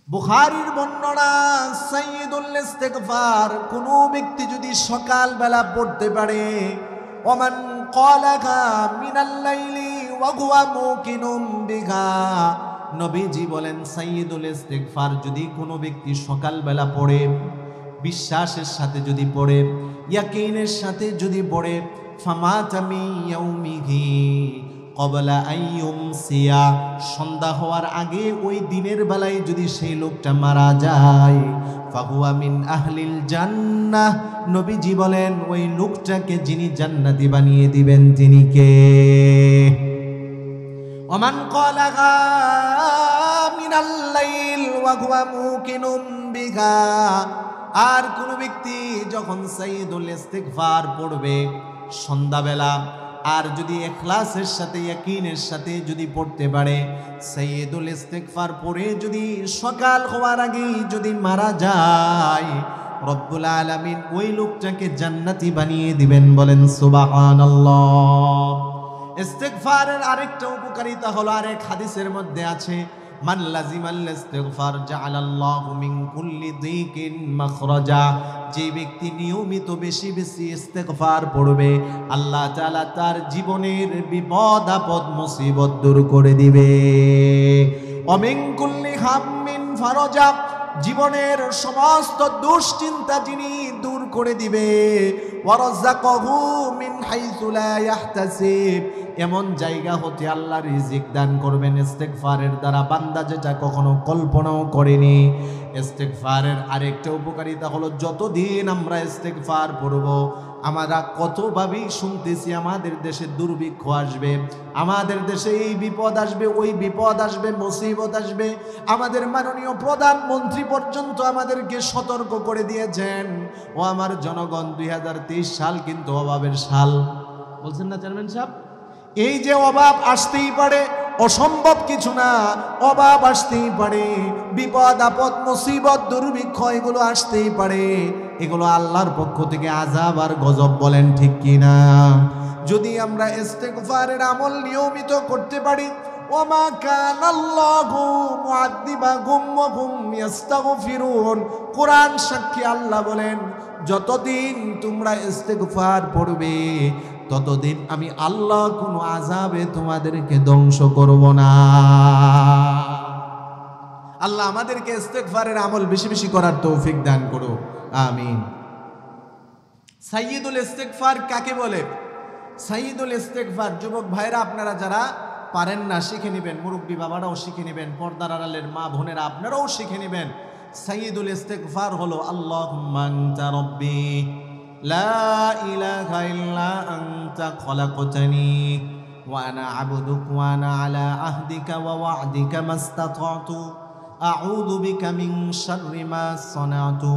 বুখারীর বর্ণনা সাইয়্যিদুল ইস্তিগফার, কোন ব্যক্তি যদি সকাল বেলা পড়তে পারে, ওমান ক্বালাহা মিনাল লাইলি ওয়া হুয়া মুকিনুম বিহা, নবীজি বলেন সাইয়্যিদুল ইস্তিগফার যদি কোনো ব্যক্তি সকাল বেলা পড়ে, বিশ্বাসের সাথে যদি পড়ে, ইয়াকিনের সাথে যদি পড়ে, ফামাতা মিন ইয়াউমিহি ক্বাবলা আইয়ুমসিয়া, সন্ধ্যা হওয়ার আগে ওই দিনের বেলায় যদি সেই লোকটা মারা যায়, ফাহুয়া মিন আহলিল জান্নাহ, নবীজি বলেন ওই লোকটাকে যিনি জান্নাতি বানিয়ে দিবেন তিনি কে? ওমান ক্বালাহা মিনাল লাইল ওয়া হুয়া মুকিনুম বিহা, আর কোন ব্যক্তি যখন সাইয়্যিদুল ইস্তিগফার পড়বে সন্ধ্যাবেলা, আর যদি ইখলাসের সাথে ইয়াকিনের সাথে যদি পড়তে পারে, সাইয়্যিদুল ইস্তিগফার পড়ে যদি সকাল হওয়ার আগেই যদি মারা যায়, রব্বুল আলামিন ওই লোকটাকে জান্নাতি বানিয়ে দিবেন। বলেন সুবহানাল্লাহ। ইস্তিগফারের আরেকটা উপকারিতা হলো, আরেক হাদিসের মধ্যে আছে, মান লাজিমাল ইস্তিগফার জাআলাল্লাহু মিন কুল্লি যিকিন মাখরাজা, যে ব্যক্তি নিয়মিত বেশি বেশি ইস্তিগফার পড়বে, আল্লাহ তাআলা তার জীবনের বিপদ আপদ মুসিবত দূর করে দিবে। ওয়া মিন কুল্লি হাম্মিন ফারাজা, জীবনের সমস্ত দুশ্চিন্তা যিনি দূর করে দিবে। ওয়া রাযাকাহু মিন হাইসু লা ইয়াহতাসিব, এমন জায়গা হতে আল্লাহ রিজিক দান করবেন ইস্তিগফারের দ্বারা, বান্দা যেটা কখনো কল্পনাও করেনি। ইস্তিগফারের আরেকটা উপকারিতা হলো, যতদিন আমরা ইস্তিগফার পড়ব, আমরা কতভাবেই শুনতেছি আমাদের দেশে দুর্ভিক্ষ আসবে, আমাদের দেশে এই বিপদ আসবে, ওই বিপদ আসবে, মুসিবত আসবে। আমাদের মাননীয় প্রধানমন্ত্রী পর্যন্ত আমাদেরকে সতর্ক করে দিয়েছেন। ও আমার জনগণ, 2023 সাল কিন্তু অভাবের সাল, বলছেন না চেয়ারম্যান সাহেব? এই যে অভাব আসতেই পারে, অসম্ভব কিছু না, অভাব আসতেই পারে, বিপদ আপদ মুসিবত দুর্ভিক্ষ এগুলো আসতেই পারে, এগুলো আল্লাহর পক্ষ থেকে আযাব আর গজব। বলেন ঠিক কিনা? যদি আমরা ইস্তিগফারের আমল নিয়মিত করতে পারি, ওমা কানাল্লাহু মুআদ্দিবাহুম ওয়া হুম ইস্তাগফিরুন, কোরআন সাক্ষী, আল্লাহ বলেন যতদিন তোমরা ইস্তিগফার পড়বে ততদিন আমি আল্লাহ কোনো আযাবে তোমাদেরকে ধ্বংস করব না। আল্লাহ আমাদেরকে ইস্তিগফারের আমল বেশি বেশি করার তৌফিক দান করো, আমিন। সাইয়্যিদুল ইস্তিগফার কাকে বলে? সাইয়্যিদুল ইস্তিগফার, যুবক ভাইরা আপনারা যারা পারেন না শিখে নেবেন, মুরব্বী বাবারাও শিখে নেবেন, পর্দার আড়ালের মা বোনেরা আপনারাও শিখে নেবেন। সাইয়্যিদুল ইস্তিগফার হলো, আল্লাহুম্মা আনতা রাব্বি লা ইলাহা ইল্লা আনতা খলাকতানি ওয়া আনা আবদুকা ওয়া আনা আলা আহদিকা ওয়া ওয়া'দিকা মাস্তাতা'তু আউযু বিকা মিন শাররি মা সানা'তু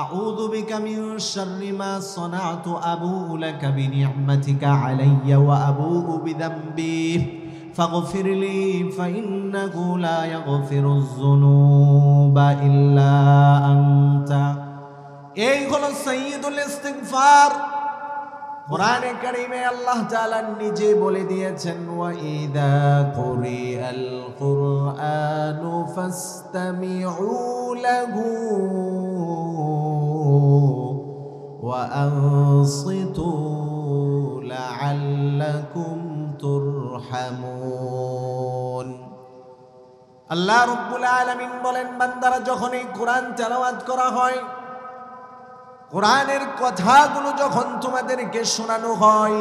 আউযু বিকা মিন শাররি মা সানা'তু আবু'ু লাকা বিনি'মাতিকা আলাইয়া ওয়া আবু'ু বিযামবি ফাগফির লি ফাইন্নাহু লা ইয়াগফিরুয যুনুবা ইল্লা আনতা। এই হলো সাইয়্যিদুল ইস্তিগফার। কোরআনে কারীমে আল্লাহ তাআলা নিজে বলে দিয়েছেন, ওয়া ইযা কুরিআল কুরআনু ফাসতামিউ লাহু ওয়া আনসিতু লাআল্লাকুম তুরহামুন। আল্লাহ রাব্বুল আলামিন বলেন, বান্দারা যখন এই কোরআন তেলাওয়াত করা হয়, কোরআনের কথাগুলো যখন তোমাদেরকে শোনানো হয়,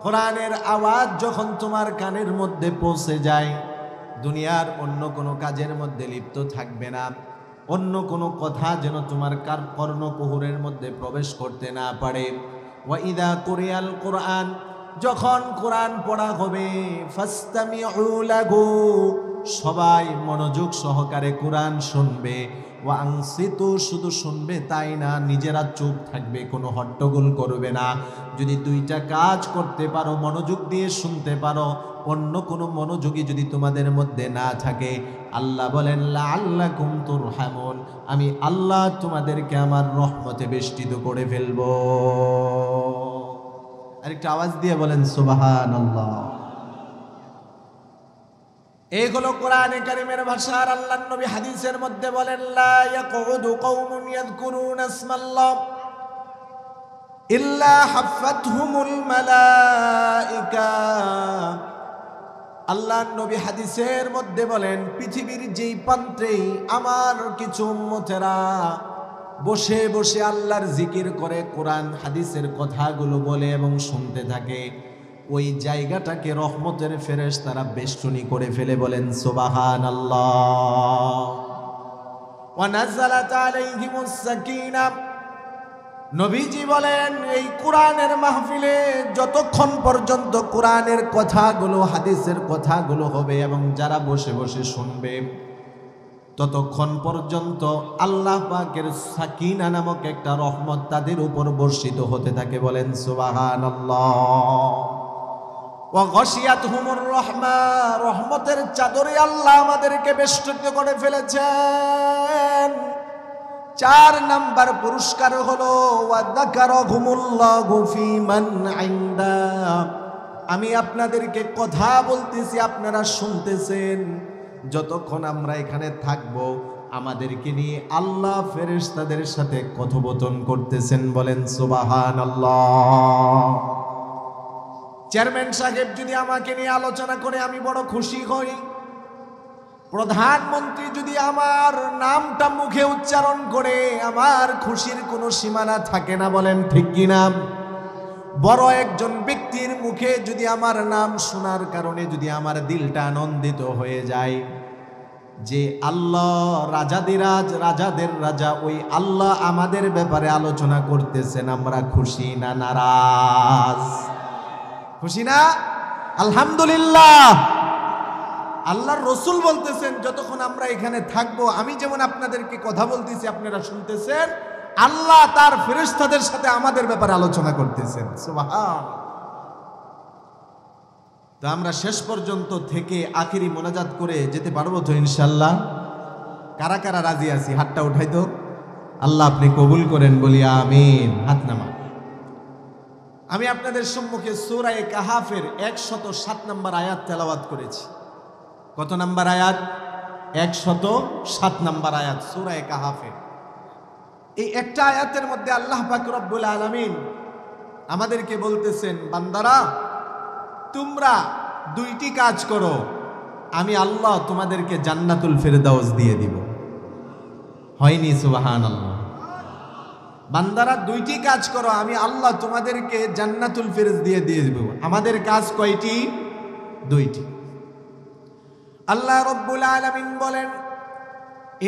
কোরআনের আওয়াজ যখন তোমার কানের মধ্যে পৌঁছে যায়, দুনিয়ার অন্য কোনো কাজের মধ্যে লিপ্ত থাকবে না, অন্য কোনো কথা যেন তোমার কর্ণকুহরের মধ্যে প্রবেশ করতে না পারে। ওয়া ইযা কুরিয়াল কুরআন, যখন কোরআন পড়া হবে, ফাসতামিউ লাহু, সবাই মনোযোগ সহকারে কোরআন শুনবে, ওয়া আনসিতু, শুধু শুনবে তাই না, নিজেরা চুপ থাকবে, কোনো হট্টগোল করবে না। যদি দুইটা কাজ করতে পারো, মনোযোগ দিয়ে শুনতে পারো, অন্য কোনো মনোযোগী যদি তোমাদের মধ্যে না থাকে, আল্লাহ বলেন লাআল্লাকুম তুরহামুন, আমি আল্লাহ তোমাদেরকে আমার রহমতে বেষ্টিত করে ফেলব। আরেকটা আওয়াজ দিয়ে বলেন সুবহানাল্লাহ। এই হলো কোরআনে কারীমের ভাষা। আর আল্লাহর নবী হাদিসের মধ্যে বলেন, লা ইয়াকুদু কওমুন ইয়াযকুরুনা ইসমাল্লাহ ইল্লা হাফাতহুমুল মালাইকা। আল্লাহর নবী হাদিসের মধ্যে বলেন, পৃথিবীর যেই প্রান্তেই আমার কিছু উম্মতেরা বসে বসে আল্লাহর জিকির করে, কোরআন হাদিসের কথাগুলো বলে এবং শুনতে থাকে, ওই জায়গাটাকে রহমতের ফেরেশতারা বেষ্টনী করে ফেলে। বলেন সুবহানাল্লাহ। ওয়া নাযালাত আলাইহিমুস সাকিনাহ। নবীজি বলেন, এই কোরআনের মাহফিলে যতক্ষণ পর্যন্ত কোরআনের কথাগুলো, হাদিসের কথাগুলো হবে এবং যারা বসে বসে শুনবে, ততক্ষণ পর্যন্ত আল্লাহ পাকের সাকিনা নামক একটা রহমত তাদের উপর বর্ষিত হতে থাকে। বলেন সুবহানাল্লাহ। ওয়া গাশিয়াতহুমুর রাহমা। রহমতের চাদরে আল্লাহ আমাদেরকে বেষ্টিত করে ফেলেছেন। 4 নাম্বার পুরস্কার হলো ওয়া যাকারাহুমুল্লাহু ফি মান ইনদা। আমি আপনাদেরকে কথা বলতেছি, আপনারা শুনতেছেন। যতক্ষণ আমরা এখানে থাকব, আমাদেরকে নিয়ে আল্লাহ ফেরেশতাদের সাথে কথোপকথন করতেছেন। বলেন সুবহানাল্লাহ। চেয়ারম্যান সাহেব যদি আমাকে নিয়ে আলোচনা করে, আমি বড় খুশি হই। প্রধানমন্ত্রী যদি আমার নামটা মুখে উচ্চারণ করে, আমার খুশির কোনো সীমানা থাকে না। বলেন ঠিক কিনা? বড় একজন ব্যক্তির মুখে যদি আমার নাম শোনার কারণে যদি আমার দিলটা আনন্দিত হয়ে যায়, যে আল্লাহ রাজাদিরাজ, রাজাদের রাজা, ওই আল্লাহ আমাদের ব্যাপারে আলোচনা করতেছেন, আমরা খুশি না নারাজ? খুশি না? আলহামদুলিল্লাহ। আল্লাহর রসুল বলতেছেন, যতক্ষণ আমরা এখানে থাকবো, আমি যেমন আপনাদেরকে কথা বলতেছি, আপনারা শুনতেছেন, আল্লাহ তার ফেরেশতাদের সাথে আমাদের ব্যাপারে আলোচনা করতেছেন। সুবহান। তো আমরা শেষ পর্যন্ত থেকে আখিরি মোনাজাত করে যেতে পারবো তো ইনশাআল্লাহ? কারা কারা রাজি আছি? হাতটা উঠাই তো। আল্লাহ আপনি কবুল করেন, বলি আমিন। হাত নামা। আমি আপনাদের সম্মুখে সূরা কাহাফের 107 নম্বর আয়াত তেলাওয়াত করেছি। কত নম্বর আয়াত? 107 নম্বর আয়াত সূরা কাহাফের। এই একটা আয়াতের মধ্যে আল্লাহ পাক রব্বুল আলামিন আমাদেরকে বলতেছেন, বান্দারা তোমরা 2টি কাজ করো, আমি আল্লাহ তোমাদেরকে জান্নাতুল ফেরদাউস দিয়ে দিব। হয়নি? সুবহানাল্লাহ। বান্দারা 2টি কাজ করো, আমি আল্লাহ তোমাদেরকে জান্নাতুল ফেরদাউস দিয়ে দিব। আমাদের কাজ কয়টি? 2টি। আল্লাহ রব্বুল আলামিন বলেন,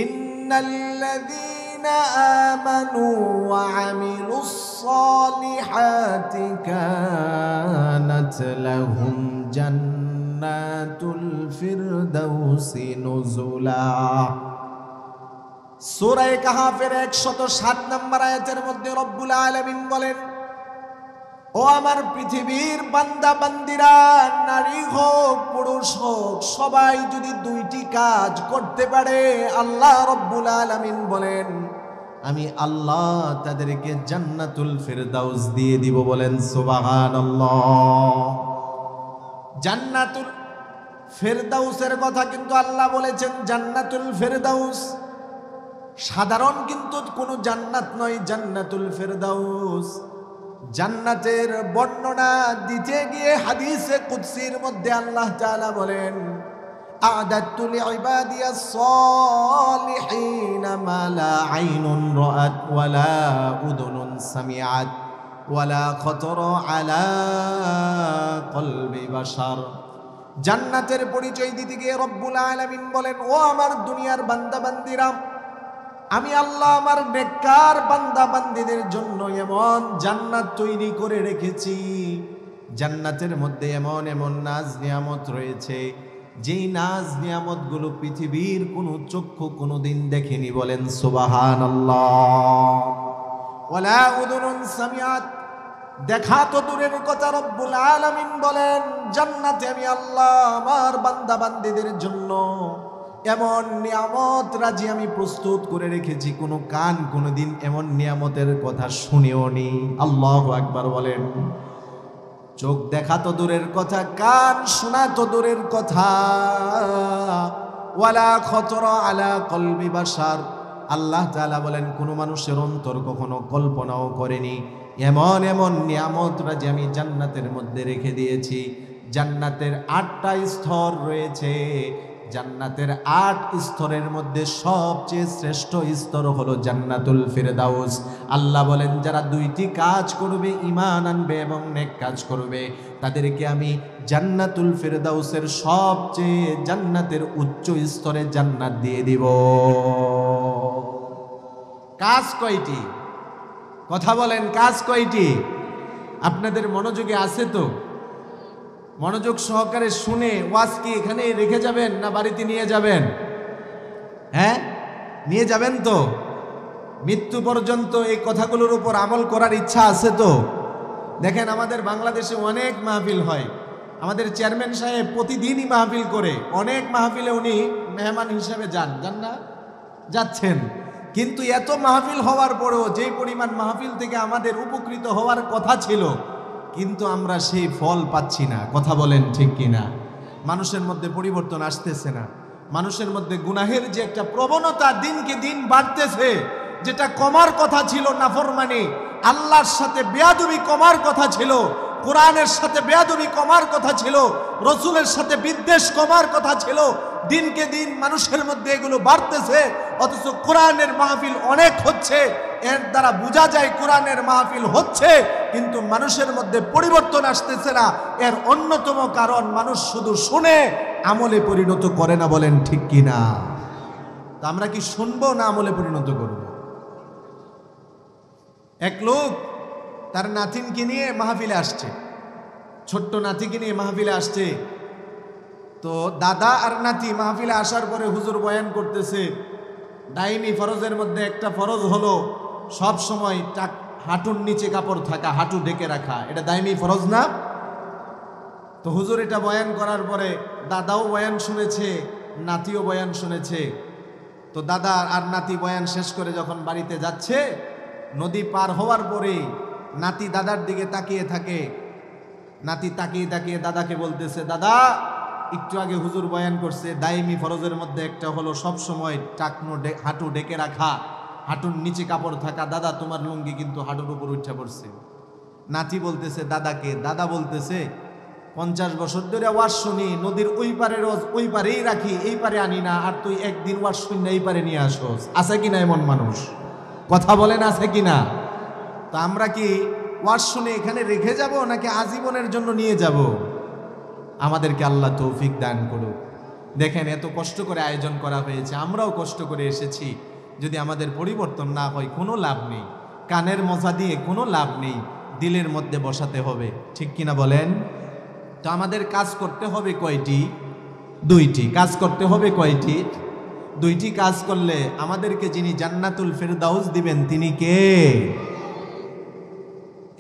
ইন্নাল্লাযীনা আমানু ওয়া আমিলুস সালিহাতি কানাত লাহুম জান্নাতুল ফিরদাউসি নুজুলা। সূরা কাহাফের 107 নম্বর আয়াতের মধ্যে রব্বুল আলামিন বলেন, ও আমার পৃথিবীর বান্দা বান্দিরা, নারী হোক পুরুষ হোক, সবাই যদি 2টি কাজ করতে পারে, আল্লাহ রব্বুল আলামিন বলেন, আমি আল্লাহ তাদেরকে জান্নাতুল ফেরদাউস দিয়ে দিব। বলেন সুবহানাল্লাহ। জান্নাতুল ফেরদাউসের কথা কিন্তু আল্লাহ বলেছেন জান্নাতুল ফেরদাউস, সাধারণ কিন্তু কোনো জান্নাত নয়। জান্নাতুল ফেরদাউস জান্নাতের বর্ণনা দিতে গিয়ে হাদিসে কুদসির মধ্যে আল্লাহ তাআলা বলেন, আ'দাতু লিইবাদিয়াস সালিহিনা মা লা আইনুন রাআত ওয়া লা উযুনুন সামিআত ওয়া লা খাতারা আলা কলবি বাশার। জান্নাতের পরিচয় দিতে গিয়ে রব্বুল আলামিন বলেন, ও আমার দুনিয়ার বান্দা বান্দিরা, আমি আল্লাহ আমার নেককার বান্দা বান্দীদের জন্য এমন জান্নাত তৈরি করে রেখেছি, জান্নাতের মধ্যে এমন এমন নাজ নিয়ামত রয়েছে, যেই নাজ নিয়ামতগুলো পৃথিবীর কোনো চক্ষু কোনোদিন দেখেনি। বলেন সুবহানাল্লাহ। ওয়ালা উযুনুন সামিআত, দেখা তো দূরের কথা, রব্বুল আলামিন বলেন জান্নাতে আমি আল্লাহ আমার বান্দা বান্দীদের জন্য এমন নিয়ামত রাজি আমি প্রস্তুত করে রেখেছি, কোনো কান কোনোদিন এমন নিয়ামতের কথা শুনেও নি। আল্লাহু আকবার বলেন। চোখ দেখা তো দূরের কথা, কান শোনা তো দূরের কথা, ওয়ালা খতরা আলা কলবি বাশার, আল্লাহ তাআলা বলেন কোন মানুষের অন্তর কখনো কল্পনাও করেনি এমন এমন নিয়ামতরা যে আমি জান্নাতের মধ্যে রেখে দিয়েছি। জান্নাতের 8টা স্তর রয়েছে, জান্নাতের 8 স্তরের মধ্যে সবচেয়ে শ্রেষ্ঠ স্তর হলো জান্নাতুল ফিরদাউস। আল্লাহ বলেন যারা 2টি কাজ করবে, ঈমান আনবে এবং নেক কাজ করবে, তাদেরকে আমি জান্নাতুল ফিরদাউসের সবচেয়ে জান্নাতের উচ্চ স্তরে জান্নাত দিয়ে দিব। কাজ কয়টি? কথা বলেন, কাজ কয়টি? আপনাদের মনোযোগে আছে তো? মনোযোগ সহকারে শুনে ওয়াজ কি এখানে রেখে যাবেন না বাড়িতে নিয়ে যাবেন? হ্যাঁ, নিয়ে যাবেন তো? মৃত্যু পর্যন্ত এই কথাগুলোর উপর আমল করার ইচ্ছা আছে তো? দেখেন আমাদের বাংলাদেশে অনেক মাহফিল হয়, আমাদের চেয়ারম্যান সাহেব প্রতিদিনই মাহফিল করে, অনেক মাহফিলে উনি মেহমান হিসাবে যান না? যাচ্ছেন। কিন্তু এত মাহফিল হওয়ার পরেও যে পরিমাণ মাহফিল থেকে আমাদের উপকৃত হওয়ার কথা ছিল, কিন্তু আমরা সেই ফল পাচ্ছি না। কথা বলেন ঠিক কিনা? মানুষের মধ্যে পরিবর্তন আসতেছে না। মানুষের মধ্যে গুনাহের যে একটা প্রবণতা দিনকে দিন বাড়তেছে, যেটা কমার কথা ছিল নাফরমানি, আল্লাহর সাথে বেয়াদবি কমার কথা ছিল, কোরআনের সাথে বেয়াদবি কমার কথা ছিল, রসুলের সাথে বিদ্বেষ কমার কথা ছিল, দিনকে দিন মানুষের মধ্যে এগুলো বাড়তেছে। অথচ কোরআনের মাহফিল অনেক হচ্ছে, এর দ্বারা বোঝা যায় কোরআনের মাহফিল হচ্ছে, কিন্তু মানুষের মধ্যে পরিবর্তন আসতেছে না। এর অন্যতম কারণ মানুষ শুধু শুনে, আমলে পরিণত করে না। বলেন ঠিক কিনা? তা আমরা কি শুনবো না আমলে পরিণত করব? এক লোক তার নাতিনকে নিয়ে মাহফিলে আসছে, ছোট্ট নাতিকে নিয়ে মাহফিলে আসছে। তো দাদা আর নাতি মাহফিলে আসার পরে হুজুর বয়ান করতেছে, দাইমি ফরজের মধ্যে একটা ফরজ হলো সব সময় হাঁটুর নিচে কাপড় থাকা, হাঁটু ঢেকে রাখা, এটা দাইমি ফরজ না? তো হুজুর এটা বয়ান করার পরে দাদাও বয়ান শুনেছে, নাতিও বয়ান শুনেছে। তো দাদা আর নাতি বয়ান শেষ করে যখন বাড়িতে যাচ্ছে, নদী পার হওয়ার পরে নাতি দাদার দিকে তাকিয়ে থাকে। নাতি তাকিয়ে তাকিয়ে দাদাকে বলতেছে, দাদা একটু আগে হুজুর বয়ান করছে দাইমি ফরজের মধ্যে একটা হলো সব সময় হাঁটু ঢেকে রাখা, হাঁটুর নিচে কাপড় থাকা। দাদা তোমার লুঙ্গি কিন্তু হাঁটুর উপর উঠে পড়ছে। নাতি বলতেছে দাদাকে, দাদা বলতেছে 50 বছর ধরে ওয়াজ শুনি, নদীর ওই পারে রোজ ওই পারেই রাখি, এই পারে আনি না, আর তুই একদিন ওয়াজ শুনি এই পারে নিয়ে আসোস। আছে কিনা এমন মানুষ? কথা বলেন, আছে কিনা? তা আমরা কি ওয়াজ শুনে এখানে রেখে যাব নাকি আজীবনের জন্য নিয়ে যাব? আমাদেরকে আল্লাহ তৌফিক দান করুক। দেখেন এত কষ্ট করে আয়োজন করা হয়েছে, আমরাও কষ্ট করে এসেছি। যদি আমাদের পরিবর্তন না হয় কোনো লাভ নেই, কানের মজা দিয়ে কোনো লাভ নেই, দিলের মধ্যে বসাতে হবে। ঠিক কিনা বলেন? তো আমাদের কাজ করতে হবে কয়টি? 2টি। কাজ করতে হবে কয়টি? 2টি কাজ করলে আমাদেরকে যিনি জান্নাতুল ফিরদাউস দিবেন তিনি কে?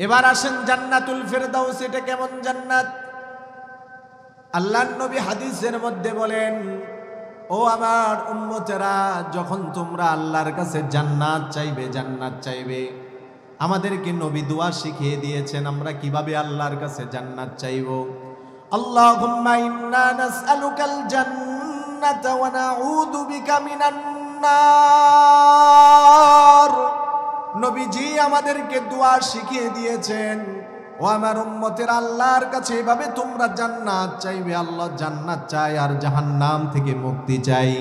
এবার আসেন জান্নাতুল ফিরদাউস এটা কেমন জান্নাত? আল্লাহর নবী হাদিসের মধ্যে বলেন, ও আমার উম্মতেরা, যখন তোমরা আল্লাহর কাছে জান্নাত চাইবে, আমাদেরকে নবী দোয়া শিখিয়ে দিয়েছেন আমরা কিভাবে আল্লাহর কাছে জান্নাত চাইব। আল্লাহুম্মা ইন্না নাসআলুকাল জান্নাতা ওয়া নাউযু বিকা মিনান নার। নবীজি আমাদেরকে দোয়া শিখিয়ে দিয়েছেন, ও আমার উম্মতের, আল্লাহর কাছে এভাবে তোমরা জান্নাত চাইবে। আল্লাহ জান্নাত চাই আর জাহান্নাম থেকে মুক্তি চাই।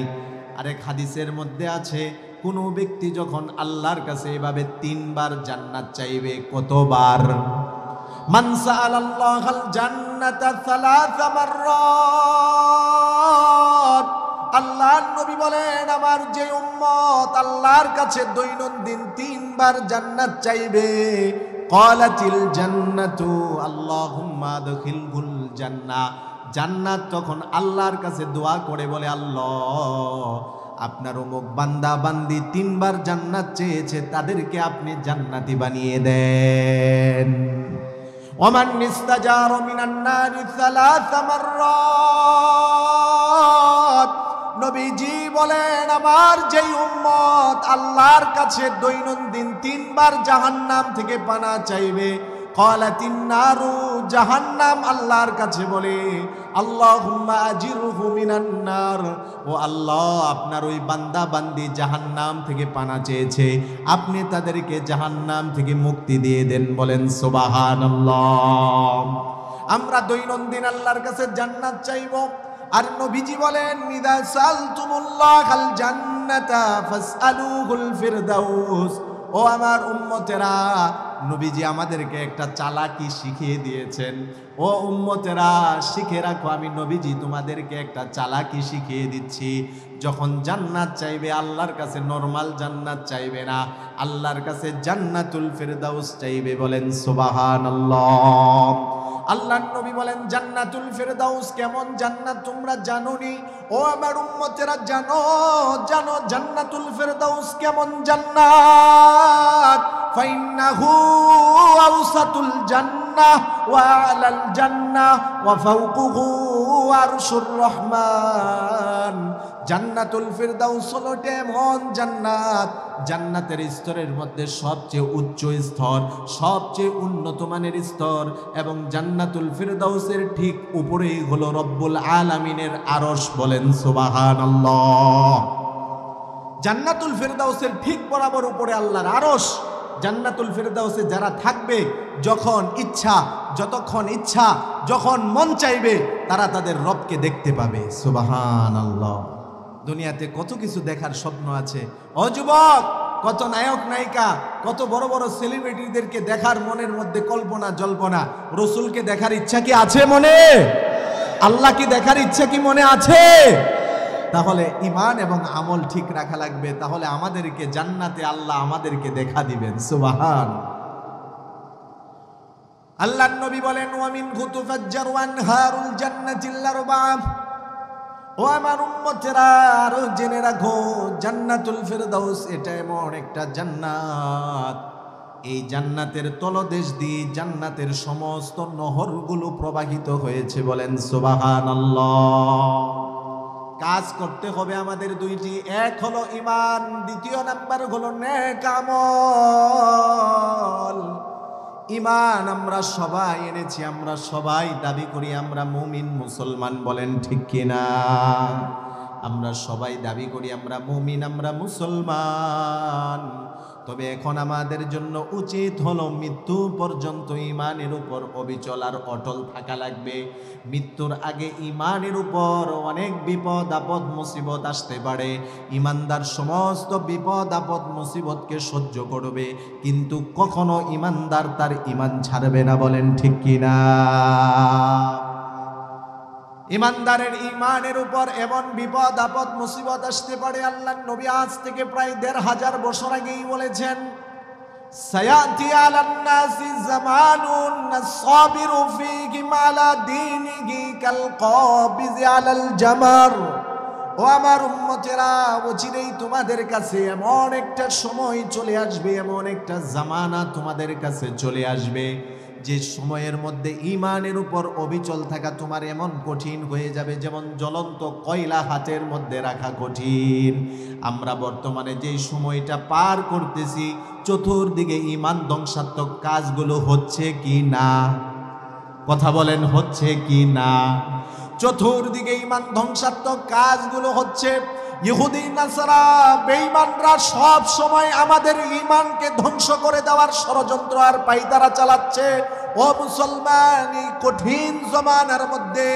আরেক হাদিসের মধ্যে আছে, কোন ব্যক্তি যখন আল্লাহর কাছে এভাবে 3 বার জান্নাত চাইবে। কতবার? মান সাআলাল্লাহাল জান্নাতা 3 মাররাত। আল্লাহর নবী বলেন, আমার যে উম্মত আল্লাহর কাছে দৈনন্দিন 3 বার জান্নাত চাইবে, ক্বালাতিল জান্নাতু আল্লাহুম্মা আদখিলহুল জান্নাহ। জান্নাত তখন আল্লাহর কাছে দোয়া করে বলে, আল্লাহ আপনার অমুক বান্দা বান্দি 3 বার জান্নাত চেয়েছে, তাদেরকে আপনি জান্নাতি বানিয়ে দেন। ওমান ইস্তাজার মিনান নারি 3 মাররাত। নবীজি বলেন, আমার যেই উম্মত আল্লাহর কাছে দৈনন্দিন 3 বার জাহান্নাম থেকে পানা চাইবে, ক্বালাতিন নারু জাহান্নাম আল্লাহর কাছে বলে, আল্লাহুম্মা আজিরহু মিনান নার, ও আল্লাহ আপনার ওই বান্দা বান্দি জাহান্নাম থেকে পানা চেয়েছে, আপনি তাদেরকে জাহান্নাম থেকে মুক্তি দিয়ে দেন। বলেন সুবহানাল্লাহ। আমরা দৈনন্দিন আল্লাহর কাছে জান্নাত চাইব। আর নবীজি বলেন, ইযা সালতুমুল্লাহাল জান্নাতা ফাসআলুহুল ফিরদাউস। ও আমার উম্মতেরা, নবীজি আমাদেরকে একটা চালাকি শিখিয়ে দিয়েছেন। ও উম্মতেরা শিখে রাখো, আমি নবীজি তোমাদেরকে একটা চালাকি শিখিয়ে দিচ্ছি। যখন জান্নাত চাইবে আল্লাহর কাছে নরমাল জান্নাত চাইবে না, আল্লাহর কাছে জান্নাতুল ফিরদাউস চাইবে। বলেন সুবহানাল্লাহ। আল্লাহর নবী বলেন, জান্নাতুল ফিরদাউস কেমন জান্নাত তোমরা জানোনি? ও আমার উম্মতেরা জানো জানো জান্নাতুল ফিরদাউস কেমন জান্নাত। ফাইন্নাহু আওসাতুল জান্নাহ ওয়া আলাল জান্নাহ ওয়া ফাওকুহু আরশুর রহমান। জান্নাতুল ফিরদাউস হলো এমন জান্নাত, জান্নাতের স্তরের মধ্যে সবচেয়ে উচ্চ স্তর, সবচেয়ে উন্নত মানের স্তর, এবং জান্নাতুল ফিরদাউসের ঠিক উপরেই হলো রব্বুল আলামিনের আরশ। বলেন সুবহানাল্লাহ। জান্নাতুল ফিরদাউসের ঠিক বরাবর উপরে আল্লাহর আরশ। জান্নাতুল ফিরদাউসে যারা থাকবে, যখন ইচ্ছা, যতক্ষণ ইচ্ছা, যখন মন চাইবে, তারা তাদের রবকে দেখতে পাবে। সুবহানাল্লাহ। দুনিয়াতে কত কিছু দেখার স্বপ্ন আছে। ও যুবক, কত নায়ক নায়িকা, কত বড় বড় সেলিব্রিটিদেরকে দেখার মনের মধ্যে কল্পনা জল্পনা। রসুলকে দেখার ইচ্ছা কি আছে মনে? আল্লাহকে দেখার ইচ্ছা কি মনে আছে? তাহলে ঈমান এবং আমল ঠিক রাখা লাগবে, তাহলে আমাদেরকে জান্নাতে আল্লাহ আমাদেরকে দেখা দিবেন। সুবহান। আল্লাহর নবী বলেন, ওয়া মিন গুতুফাজ্জারু আনহারুল জান্নাতিল আরবা'a। ও আমার উম্মতেরা, আরো জেনে রাখো, জান্নাতুল ফিরদাউস এটা এমন একটা জান্নাত, এই জান্নাতের তলদেশ দিয়ে জান্নাতের সমস্ত নহরগুলো প্রবাহিত হয়েছে। বলেন সুবহানাল্লাহ। কাজ করতে হবে আমাদের দুইটি, এক হলো ঈমান, দ্বিতীয় নাম্বার হলো নেক আমল। ঈমান আমরা সবাই এনেছি, আমরা সবাই দাবি করি আমরা মুমিন মুসলমান। বলেন ঠিক কিনা? আমরা সবাই দাবি করি আমরা মুমিন, আমরা মুসলমান। তবে এখন আমাদের জন্য উচিত হলো মৃত্যু পর্যন্ত ঈমানের উপর অবিচল আর অটল থাকা লাগবে। মৃত্যুর আগে ঈমানের উপর অনেক বিপদ আপদ মুসিবত আসতে পারে। ঈমানদার সমস্ত বিপদ আপদ মুসিবতকে সহ্য করবে, কিন্তু কখনো ঈমানদার তার ঈমান ছাড়বে না। বলেন ঠিক কিনা? ঈমানদারের ঈমানের উপর এমন বিপদ আপদ মুসিবত আসতে পারে, আল্লাহর নবী আজ থেকে প্রায় ১৫০০ বছর আগেই বলেছেন, সায়াতি আলান নাসি জামানুন আস-সাবিরু ফীহি আলা দীনিহি কাল কাবিজি আলাল জামার। ও আমার উম্মতেরা, অচিরেই তোমাদের কাছে এমন একটা সময় চলে আসবে, এমন একটা জামানা তোমাদের কাছে চলে আসবে, যে সময়ের মধ্যে ঈমানের উপর অবিচল থাকা তোমার এমন কঠিন হয়ে যাবে, যেমন জ্বলন্ত কয়লা হাতের মধ্যে রাখা কঠিন। আমরা বর্তমানে যে সময়টা পার করতেছি, চতুর্দিকে ঈমান ধ্বংসাত্মক কাজগুলো হচ্ছে কি না? কথা বলেন, হচ্ছে কি না? চতুর্দিকে ঈমান ধ্বংসাত্মক কাজগুলো হচ্ছে। ইহুদি নাসারা বেঈমানরা সব সময় আমাদের ঈমানকে ধ্বংস করে দেওয়ার ষড়যন্ত্র আর পায়তারা চালাচ্ছে। ও মুসলমান, এই কঠিন জমানার মধ্যে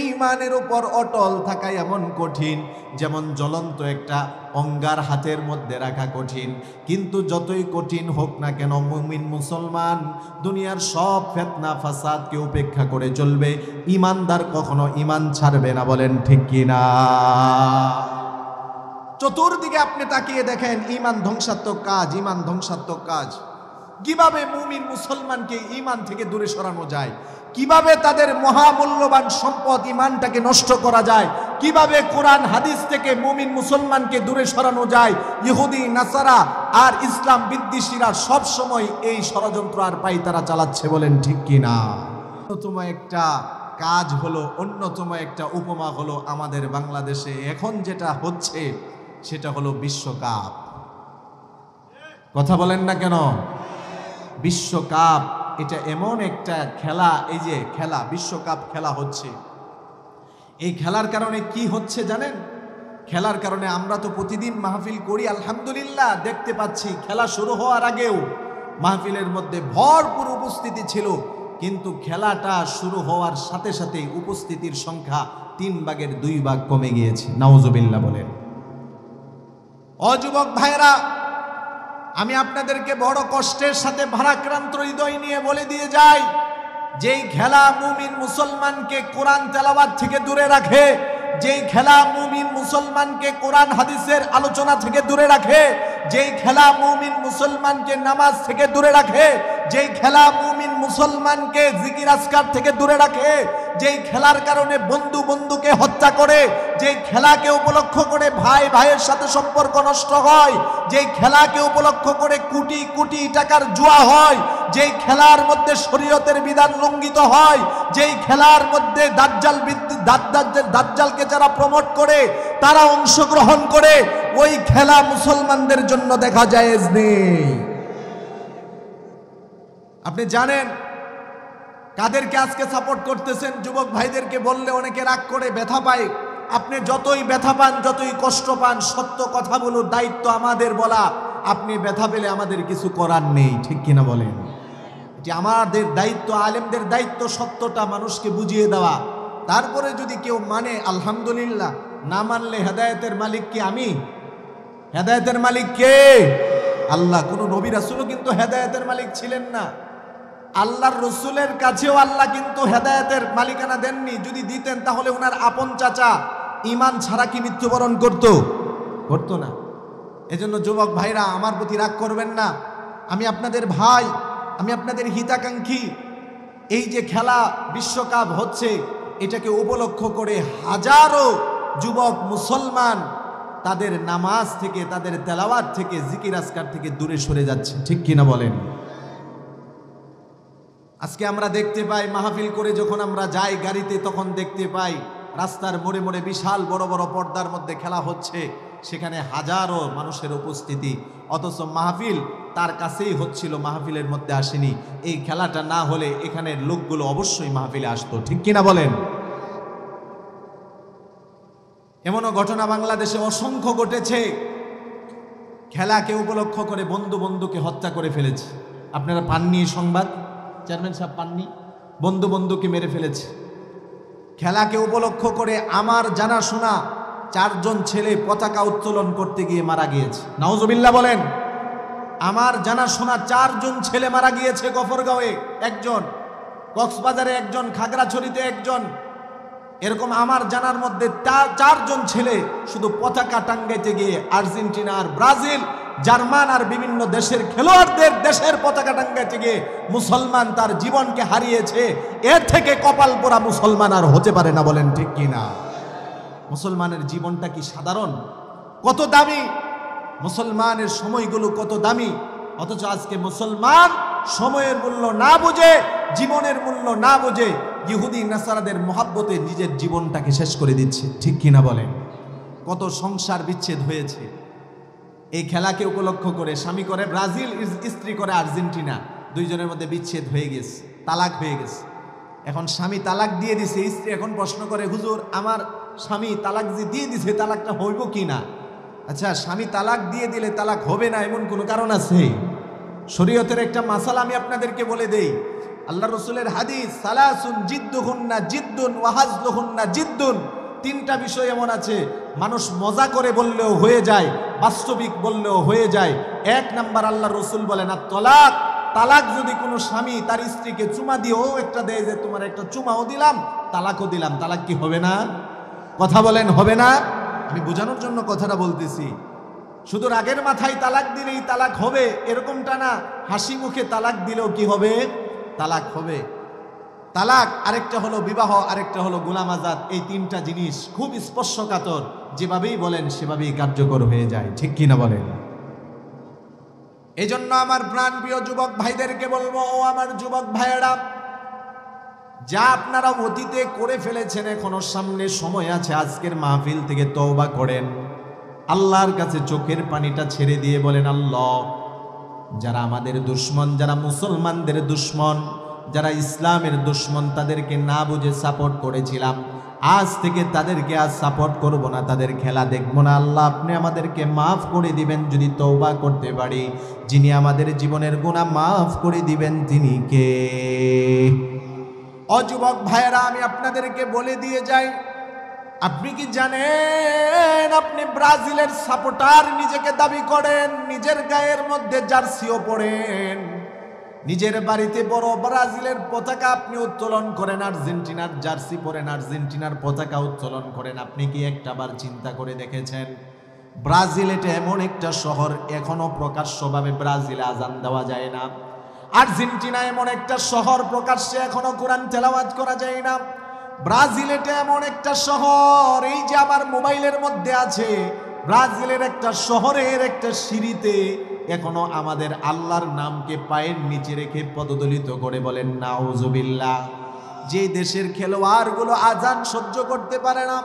ঈমানের উপর অটল থাকা এমন কঠিন, যেমন জ্বলন্ত একটা অঙ্গার হাতের মধ্যে রাখা কঠিন। কিন্তু যতই কঠিন হোক না কেন, মুমিন মুসলমান দুনিয়ার সব ফিতনা ফাসাদকে উপেক্ষা করে চলবে। ঈমানদার কখনো ঈমান ছাড়বে না। বলেন ঠিক কিনা? চতুর্দিকে আপনি তাকিয়ে দেখেন, ঈমান ধ্বংসাত্মক কাজ, ঈমান ধ্বংসাত্মক কাজ। কিভাবে মুমিন মুসলমানকে ঈমান থেকে দূরে সরানো যায়, কিভাবে তাদের মহামূল্যবান সম্পদ ঈমানটাকে নষ্ট করা যায়, কিভাবে কোরআন হাদিস থেকে মুমিন মুসলমানকে দূরে সরানো যায়। ইহুদি নাসারা আর ইসলাম বিদ্বেষীরা সব সময় এই ষড়যন্ত্র আর পায়তারা চালাচ্ছে। বলেন ঠিক কিনা? অন্যতম একটা কাজ হলো, অন্যতম একটা উপমা হলো, আমাদের বাংলাদেশে এখন যেটা হচ্ছে সেটা হলো বিশ্বকাপ। কথা বলেন না কেন? বিশ্বকাপ এটা এমন একটা খেলা, এই যে খেলা বিশ্বকাপ খেলা হচ্ছে, এই খেলার কারণে কি হচ্ছে জানেন? খেলার কারণে আমরা তো প্রতিদিন মাহফিল করি, আলহামদুলিল্লাহ দেখতে পাচ্ছি খেলা শুরু হওয়ার আগেও মাহফিলের মধ্যে ভরপুর উপস্থিতি ছিল, কিন্তু খেলাটা শুরু হওয়ার সাথে সাথেই উপস্থিতির সংখ্যা 3/2 কমে গিয়েছে। নাউজুবিল্লাহ বলেন। যুবক ভাইরা, আমি আপনাদেরকে বড় কষ্টের সাথে ভারাক্রান্ত হৃদয় নিয়ে বলে দিয়ে যাই, যেই খেলা মুমিন মুসলমানকে কোরআন তেলাওয়াত থেকে দূরে রাখে, যেই খেলা মুমিন মুসলমানকে কোরআন হাদিসের আলোচনা থেকে দূরে রাখে, যেই খেলা মুমিন মুসলমানকে নামাজ থেকে দূরে রাখে, যেই খেলা মুমিন মুসলমানকে জিকির আজকার থেকে দূরে রাখে, যেই খেলার কারণে বন্ধু বন্ধুকে হত্যা করে, যেই খেলাকে উপলক্ষ করে ভাই ভাইয়ের সাথে সম্পর্ক নষ্ট হয়, যেই খেলাকে উপলক্ষ করে কোটি কোটি টাকার জুয়া হয়, যেই খেলার মধ্যে শরীয়তের বিধান লঙ্ঘিত হয়, যেই খেলার মধ্যে দাজ্জালকে যারা প্রমোট করে তারা অংশগ্রহণ করে, ওই খেলা মুসলমানদের জন্য দেখা জায়েজ নেই। আপনি জানেন কাদেরকে আজকে সাপোর্ট করতেছেন? যুবক ভাইদেরকে বললে অনেকে রাগ করে, ব্যথা পায়। আপনি যতই ব্যথা পান, যতই কষ্ট পান, সত্য কথাগুলোর দায়িত্ব আমাদের বলা। আপনি ব্যথা পেলে আমাদের কিছু করার নেই, ঠিক কিনা বলেন? এটি আমাদের দায়িত্ব, আলেমদের দায়িত্ব সত্যটা মানুষকে বুঝিয়ে দেওয়া। তারপরে যদি কেউ মানে আলহামদুলিল্লাহ, না মানলে হেদায়েতের মালিক কি আমি? হেদায়েতের মালিক কে? আল্লাহ। কোন নবী রাসূলও কিন্তু হেদায়েতের মালিক ছিলেন না। আল্লাহর রসুলের কাছেও আল্লাহ কিন্তু হেদায়েতের মালিকানা দেননি। যদি দিতেন তাহলে ওনার আপন চাচা ঈমান ছাড়া কি মৃত্যুবরণ করতো না। এজন্য যুবক ভাইরা, আমার প্রতি রাগ করবেন না। আমি আপনাদের ভাই, আমি আপনাদের হিতাকাঙ্ক্ষী। এই যে খেলা বিশ্বকাপ হচ্ছে, এটাকে উপলক্ষ করে হাজারো যুবক মুসলমান তাদের নামাজ থেকে, তাদের তেলাওয়াত থেকে, জিকির আজকার থেকে দূরে সরে যাচ্ছে, ঠিক কিনা বলেন? আজকে আমরা দেখতে পাই মাহফিল করে যখন আমরা যাই গাড়িতে, তখন দেখতে পাই রাস্তার মোড়ে মোড়ে বিশাল বড় বড় পর্দার মধ্যে খেলা হচ্ছে, সেখানে হাজারো মানুষের উপস্থিতি, অথচ মাহফিল তার কাছেই হচ্ছিল, মাহফিলের মধ্যে আসেনি। এই খেলাটা না হলে এখানের লোকগুলো অবশ্যই মাহফিলে আসতো, ঠিক কিনা বলেন? এমনও ঘটনা বাংলাদেশে অসংখ্য ঘটেছে, খেলাকে উপলক্ষ করে বন্ধু বন্ধুকে হত্যা করে ফেলেছে। আপনারা পাননি সংবাদ? চেয়ারম্যান সাহেব পাননি? বন্ধু বন্ধুকে মেরে ফেলেছে। খেলাকে উপলক্ষ করে আমার জানাশোনা 4 জন ছেলে পতাকা উত্তোলন করতে গিয়ে মারা গিয়েছে। নাউজুবিল্লাহ বলেন। আমার জানাশোনা 4 জন ছেলে মারা গিয়েছে। গফরগাঁওয়ে একজন, কক্সবাজারে একজন, খাগড়াছড়িতে একজন। এরকম আমার জানার মধ্যে 4 জন ছেলে শুধু পতাকা টাঙ্গাইতে গিয়ে আর্জেন্টিনা আর ব্রাজিল, জার্মান আর বিভিন্ন দেশের খেলোয়াড়দের দেশের পতাকা টাঙ্গাইতে গিয়ে মুসলমান তার জীবনকে হারিয়েছে। এর থেকে কপাল পোড়া মুসলমান আর হতে পারে না, বলেন ঠিক কিনা? মুসলমানের জীবনটা কি সাধারণ? কত দামি মুসলমানের সময়গুলো, কত দামি! অথচ আজকে মুসলমান সময়ের মূল্য না বুঝে, জীবনের মূল্য না বুঝে, ইহুদি নাসারাদের মহাব্বতে নিজের জীবনটাকে শেষ করে দিচ্ছে, ঠিক কিনা বলেন? কত সংসার বিচ্ছেদ হয়েছে এই খেলাকে উপলক্ষ করে। স্বামী করে ব্রাজিল, স্ত্রী করে আর্জেন্টিনা, 2 জনের মধ্যে বিচ্ছেদ হয়ে গেছে, তালাক হয়ে গেছে। এখন স্বামী তালাক দিয়ে দিছে, স্ত্রী এখন প্রশ্ন করে, হুজুর আমার স্বামী তালাক যে দিয়ে দিছে, তালাকটা হইব কি না? আচ্ছা, স্বামী তালাক দিয়ে দিলে তালাক হবে না এমন কোনো কারণ আছে? শরীয়তের একটা মাসালা আমি আপনাদেরকে বলে দেই। আল্লাহ রসুলের হাদিস, সালাসুন জিদ্দুহুন্না জিদ্দুন ওয়া হাজলুহুন্না জিদ্দুন। 3টা বিষয় এমন আছে মানুষ মজা করে বললেও হয়ে যায়, বাস্তবিক বললেও হয়ে যায়। 1 নাম্বার আল্লাহ রসুল বলেন, আর তালাক, তালাক যদি কোনো স্বামী তার স্ত্রীকে চুমা দিয়েও একটা দেয় যে তোমার একটা চুমাও দিলাম, তালাকও দিলাম, তালাক কি হবে না? কথা বলেন, হবে না? আমি বোঝানোর জন্য কথাটা বলতেছি। শুধু রাগের মাথায় তালাক দিলেই তালাক হবে এরকমটা না, হাসি মুখে তালাক দিলেও কি হবে? তালাক হবে। তালাক আরেকটা হলো বিবাহ, আরেকটা হলো গোলাম আজাদ। এই 3টা জিনিস খুব স্পর্শকাতর, যেভাবেই বলেন সেভাবেই কার্যকর হয়ে যায়, ঠিক কিনা বলেন? এই জন্য আমার প্রাণ প্রিয় যুবক ভাইদেরকে বলবো, ও আমার যুবক ভাইয়েরা, যা আপনারা অতীতে করে ফেলেছেন এখনো সামনে সময় আছে, আজকের মাহফিল থেকে তওবা করেন। আল্লাহর কাছে চোখের পানিটা ছেড়ে দিয়ে বলেন, আল্লাহ যারা আমাদের দুশ্মন, যারা মুসলমানদের দুশ্মন, যারা ইসলামের দুশ্মন, তাদেরকে না বুঝে সাপোর্ট করেছিলাম, আজ থেকে তাদেরকে আজ সাপোর্ট করব না, তাদের খেলা দেখব না। আল্লাহ আপনি আমাদেরকে মাফ করে দিবেন যদি তওবা করতে পারি। যিনি আমাদের জীবনের গুনাহ মাফ করে দিবেন তিনি কে? ও যুবক ভাইয়েরা, আমি আপনাদেরকে বলে দিয়ে যাই, আপনি কি জানেন আপনি ব্রাজিলের সাপোর্টার নিজেকে দাবি করেন, নিজের গায়ের মধ্যে জার্সিও পরেন, নিজের বাড়িতে বড় ব্রাজিলের পতাকা আপনি উত্তোলন করেন, আর্জেন্টিনার জার্সি পরেন, আর্জেন্টিনার পতাকা উত্তোলন করেন। আপনি কি একটাবার চিন্তা করে দেখেছেন ব্রাজিল এটা এমন একটা শহর এখনো প্রকাশ্যভাবে ব্রাজিলে আজান দেওয়া যায় না? আর্জেন্টিনা এমন একটা শহর প্রকাশ্যে এখনো কোরআন তেলাওয়াত করা যায় না। ব্রাজিল এটা এমন একটা শহর, এই যে আমার মোবাইলের মধ্যে আছে, ব্রাজিলের একটা শহরের একটা সিঁড়িতে এখনো আমাদের আল্লাহর নামকে পায়ের নিচে রেখে পদদলিত করে বলেন নাউজুবিল্লাহ। যেই দেশের খেলোয়াড়গুলো আজান সহ্য করতে পারে না,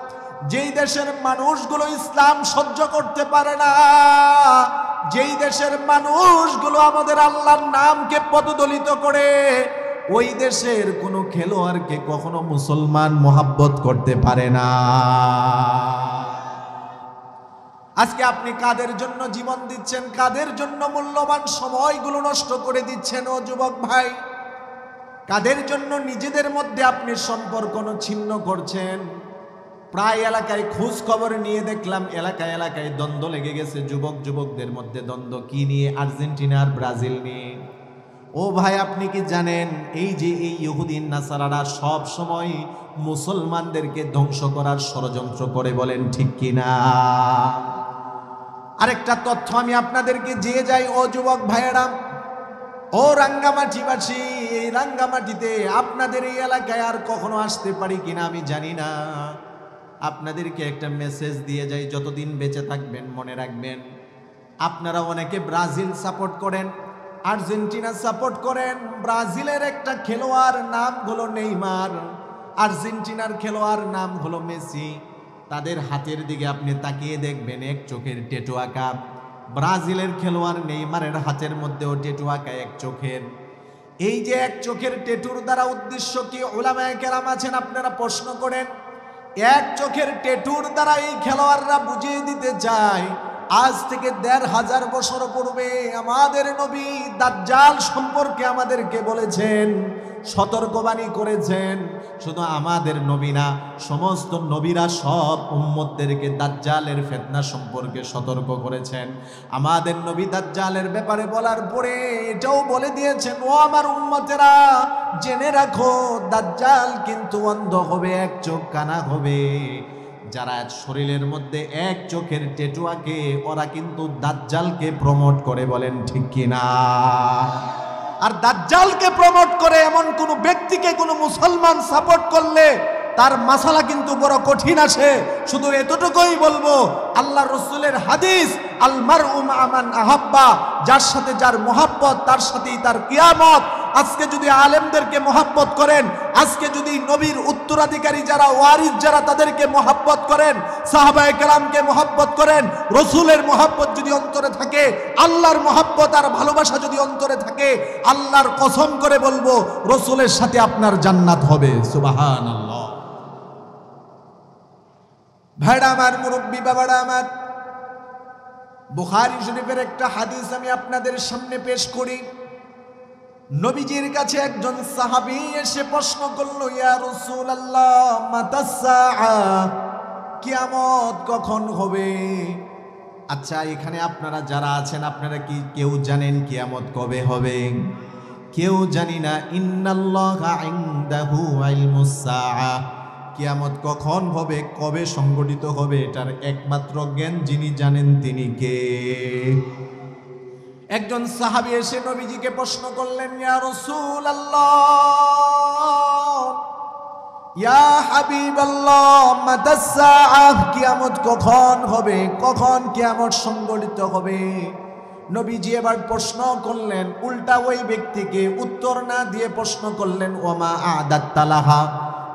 যেই দেশের মানুষগুলো ইসলাম সহ্য করতে পারে না, যেই দেশের মানুষগুলো আমাদের আল্লাহর নামকে পদদলিত করে, ওই দেশের কোনো খেলোয়াড়কে কখনো মুসলমান মোহাব্বত করতে পারে না। আজকে আপনি কাদের জন্য জীবন দিচ্ছেন, কাদের জন্য মূল্যবান সময়গুলো নষ্ট করে দিচ্ছেন ও যুবক ভাই? কাদের জন্য নিজেদের মধ্যে আপনি সম্পর্ক ছিন্ন করছেন? প্রায় এলাকায় খোঁজ খবর নিয়ে দেখলাম এলাকায় এলাকায় দ্বন্দ্ব লেগে গেছে, যুবকদের মধ্যে দ্বন্দ্ব। কি নিয়ে? আর্জেন্টিনা আর ব্রাজিল নিয়ে। ও ভাই, আপনি কি জানেন এই যে এই ইহুদিন নাসারারা সব সময় মুসলমানদেরকে ধ্বংস করার ষড়যন্ত্র করে, বলেন ঠিক কিনা? আরেকটা তথ্য আমি আপনাদেরকে দিয়ে যাই ও যুবক ভাইয়েরা, ও রাঙ্গামাটিবাসী, এই রাঙ্গামাটিতে আপনাদের এই এলাকায় আর কখনো আসতে পারি কিনা আমি জানি না। আপনাদেরকে একটা মেসেজ দিয়ে যাই, যতদিন বেঁচে থাকবেন মনে রাখবেন, আপনারা অনেকে ব্রাজিল সাপোর্ট করেন, আর্জেন্টিনা সাপোর্ট করেন। ব্রাজিলের একটা খেলোয়াড় নাম হলো নেইমার, আর্জেন্টিনার খেলোয়াড় নাম হলো মেসি। তাদের হাতের দিকে আপনি তাকিয়ে দেখবেন এক চোখের টেটু আঁকা। ব্রাজিলের খেলোয়াড় নেইমারের হাতের মধ্যেও টেটু আঁকা এক চোখের। এই যে এক চোখের টেটুর দ্বারা উদ্দেশ্য কি? উলামায়ে কেরাম আছেন, আপনারা প্রশ্ন করেন। এক চোখের টেটুর দ্বারা এই খেলোয়াড়রা বুঝিয়ে দিতে চায়, আজ থেকে ১৫০০ বছর পূর্বে আমাদের নবী দাজ্জাল সম্পর্কে আমাদেরকে বলেছেন, সতর্কবাণী করেছেন। শুধু আমাদের নবী না, সমস্ত নবীরা সব উম্মতদেরকে দাজ্জালের ফিতনা সম্পর্কে সতর্ক করেছেন। আমাদের নবী দাজ্জালের ব্যাপারে বলার পরে এটাও বলে দিয়েছেন, ও আমার উম্মতেরা জেনে রাখো, দাজ্জাল কিন্তু অন্ধ হবে, এক চোখ কানা হবে। যারা শরীরের মধ্যে এক চোখের টেটু আঁকে ওরা কিন্তু দাজ্জালকে প্রমোট করে, বলেন ঠিক কিনা? আর দাজ্জালকে প্রমোট করে এমন কোন ব্যক্তিকে কোন মুসলমান সাপোর্ট করলে তার মাসালা কিন্তু বড় কঠিন আসে। শুধু এতটুকুই বলবো, আল্লাহর রাসূলের হাদিস, আল মারউ মা মান আহাব্বা, যার সাথে যার মোহাব্বত তার সাথেই তার কিয়ামত। আজকে যদি আলেমদেরকে মোহাব্বত করেন, আজকে যদি নবীর উত্তরাধিকারী যারা ওয়ারিস যারা তাদেরকে মোহাব্বত করেন, সাহাবায়ে কেরামকে মোহাব্বত করেন, রাসূলের মোহাব্বত যদি অন্তরে থাকে, আল্লাহর মোহাব্বত আর ভালোবাসা যদি অন্তরে থাকে, আল্লাহর কসম করে বলবো রাসূলের সাথে আপনার জান্নাত হবে। সুবহানাল্লাহ। ভাইরা আমার, মুরব্বী বাবারা আমার, বুখারী শরীফের একটা হাদিস আমি আপনাদের সামনে পেশ করি। নবীজির কাছে একজন সাহাবী এসে প্রশ্ন করলো, ইয়া রাসূলুল্লাহ মাতাস সাআ, কিয়ামত কখন হবে? আচ্ছা, এখানে আপনারা যারা আছেন আপনারা কি কেউ জানেন কিয়ামত কবে হবে? কেউ জানি না। ইন্নাল্লাহা ইনদাহু ইলমুস সাআ, কিয়ামত কখন হবে, কবে সংগঠিত হবে, এটার একমাত্র জ্ঞান যিনি জানেন তিনি কে? একজন সাহাবী এসে নবীজিকে প্রশ্ন করলেন, ইয়া রাসূলুল্লাহ, ইয়া হাবিবাল্লাহ, মাতাস সাআ, কিয়ামত কখন হবে, কখন কিয়ামত সংগঠিত হবে? নবীজি এবার প্রশ্ন করলেন উল্টা ওই ব্যক্তিকে, উত্তর না দিয়ে প্রশ্ন করলেন, ওমা আদাত্তা লাহা,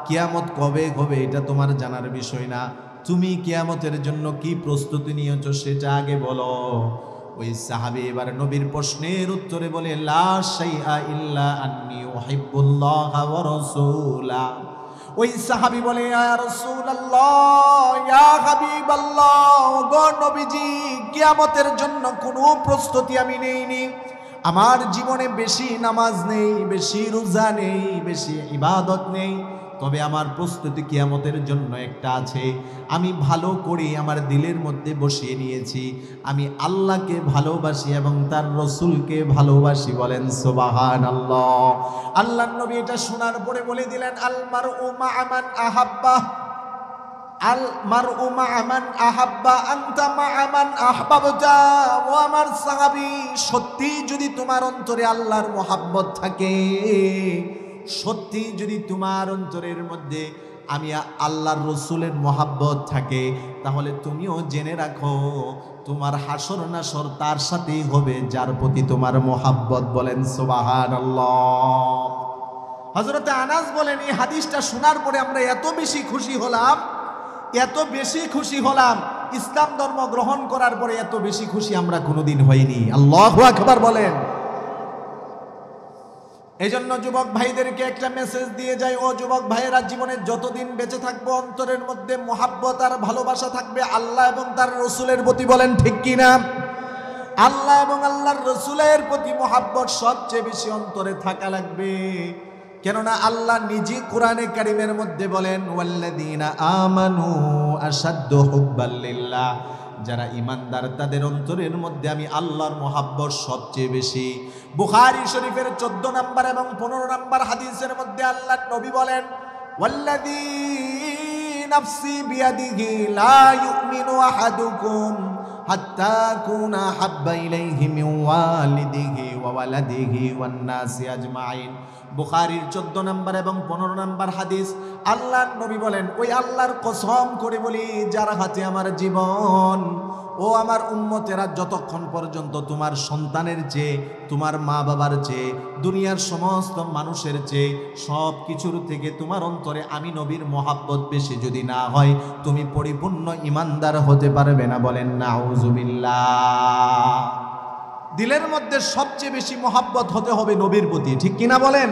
কিয়ামত কবে হবে এটা তোমার জানার বিষয় না, তুমি কিয়ামতের জন্য কি প্রস্তুতি নিয়েছো সেটা আগে বলো। ওই সাহাবী এবার নবীর প্রশ্নের উত্তরে বলে, লা শাইআ ইল্লা আন্নী উহিব্বুল্লাহ ওয়া রাসূলা। ওই সাহাবী বলে, ইয়া রাসূলুল্লাহ, ইয়া হাবিবাল্লাহ, গো নবীজি, কিয়ামতের জন্য কোনো প্রস্তুতি আমি নেইনি। আমার জীবনে বেশি নামাজ নেই, বেশি রোজা নেই, বেশি ইবাদত নেই, তবে আমার প্রস্তুতি কিয়ামতের জন্য একটা আছে। আমি ভালো করে আমার দিলের মধ্যে বসিয়ে নিয়েছি, আমি আল্লাহকে ভালোবাসি এবং তার রসুলকে ভালোবাসি। বলেন সুবহানাল্লাহ। আল্লাহর নবী এটা শোনার পরে বলে দিলেন, আল মারউ মা'a মান আহাব্বা, আল মারউ মা'a মান আহাব্বা, আনতা মা'a মান আহবাবতা। ও আমার সাহাবী, সত্যি যদি তোমার অন্তরে আল্লাহর মহাব্বত থাকে, সত্যি যদি তোমার অন্তরের মধ্যে আমি আল্লাহর রসুলের মহাব্বত থাকে, তাহলে তুমিও জেনে রাখো তোমার হাসর নাসর তার সাথেই হবে যার প্রতি তোমার মহাব্বত। বলেন সুবহানাল্লাহ। হযরত আনাস বলেন, এই হাদিসটা শোনার পরে আমরা এত বেশি খুশি হলাম, এত বেশি খুশি হলাম, ইসলাম ধর্ম গ্রহণ করার পরে এত বেশি খুশি আমরা কোনোদিন হইনি। আল্লাহু আকবার বলেন। এই জন্য যুবক ভাইদেরকে একটা মেসেজ দিয়ে যায়, ও যুবক ভাইয়েরা, জীবনে যতদিন বেঁচে থাকবো অন্তরের মধ্যে মহাব্বত আর ভালোবাসা থাকবে আল্লাহ এবং তার রসুলের প্রতি। বলেন ঠিক কিনা? আল্লাহ এবং আল্লাহর রসুলের প্রতি মহাব্বত সবচেয়ে বেশি অন্তরে থাকা লাগবে। কেননা আল্লাহ নিজে কোরআনে কারিমের মধ্যে বলেন, ওয়াল্লাযীনা আমানু আশাদ্দু হুব্বাল লিল্লাহ, যারা ইমানদার তাদের অন্তরের মধ্যে আমি আল্লাহর মহাব্বত সবচেয়ে বেশি। বুখারী শরীফের 14 নম্বর এবং 15 নম্বর হাদিসের মধ্যে আল্লাহর নবী বলেন, ওয়াল্লাযী নাফসি বিয়াদিহি লা ইউমিনু আহাদুকুম হাত্তা কুনা হাব্বা ইলাইহি মিন ওয়ালিদিহি ওয়া ওয়ালাদিহি ওয়ান নাসি আজমাইন। বুখারীর 14 নম্বর এবং 15 নম্বর হাদিস। আল্লাহর নবী বলেন, ওই আল্লাহর কসম করে বলি যার হাতে আমার জীবন, ও আমার উম্মতেরা, যতক্ষণ পর্যন্ত তোমার সন্তানের চেয়ে, তোমার মা বাবার চেয়ে, দুনিয়ার সমস্ত মানুষের চেয়ে, সব কিছুর থেকে তোমার অন্তরে আমি নবীর মহাব্বত বেশি যদি না হয়, তুমি পরিপূর্ণ ইমানদার হতে পারবে না। বলেন নাউযুবিল্লাহ। দিলের মধ্যে সবচেয়ে বেশি মহাব্বত হতে হবে নবীর প্রতি, ঠিক কিনা বলেন?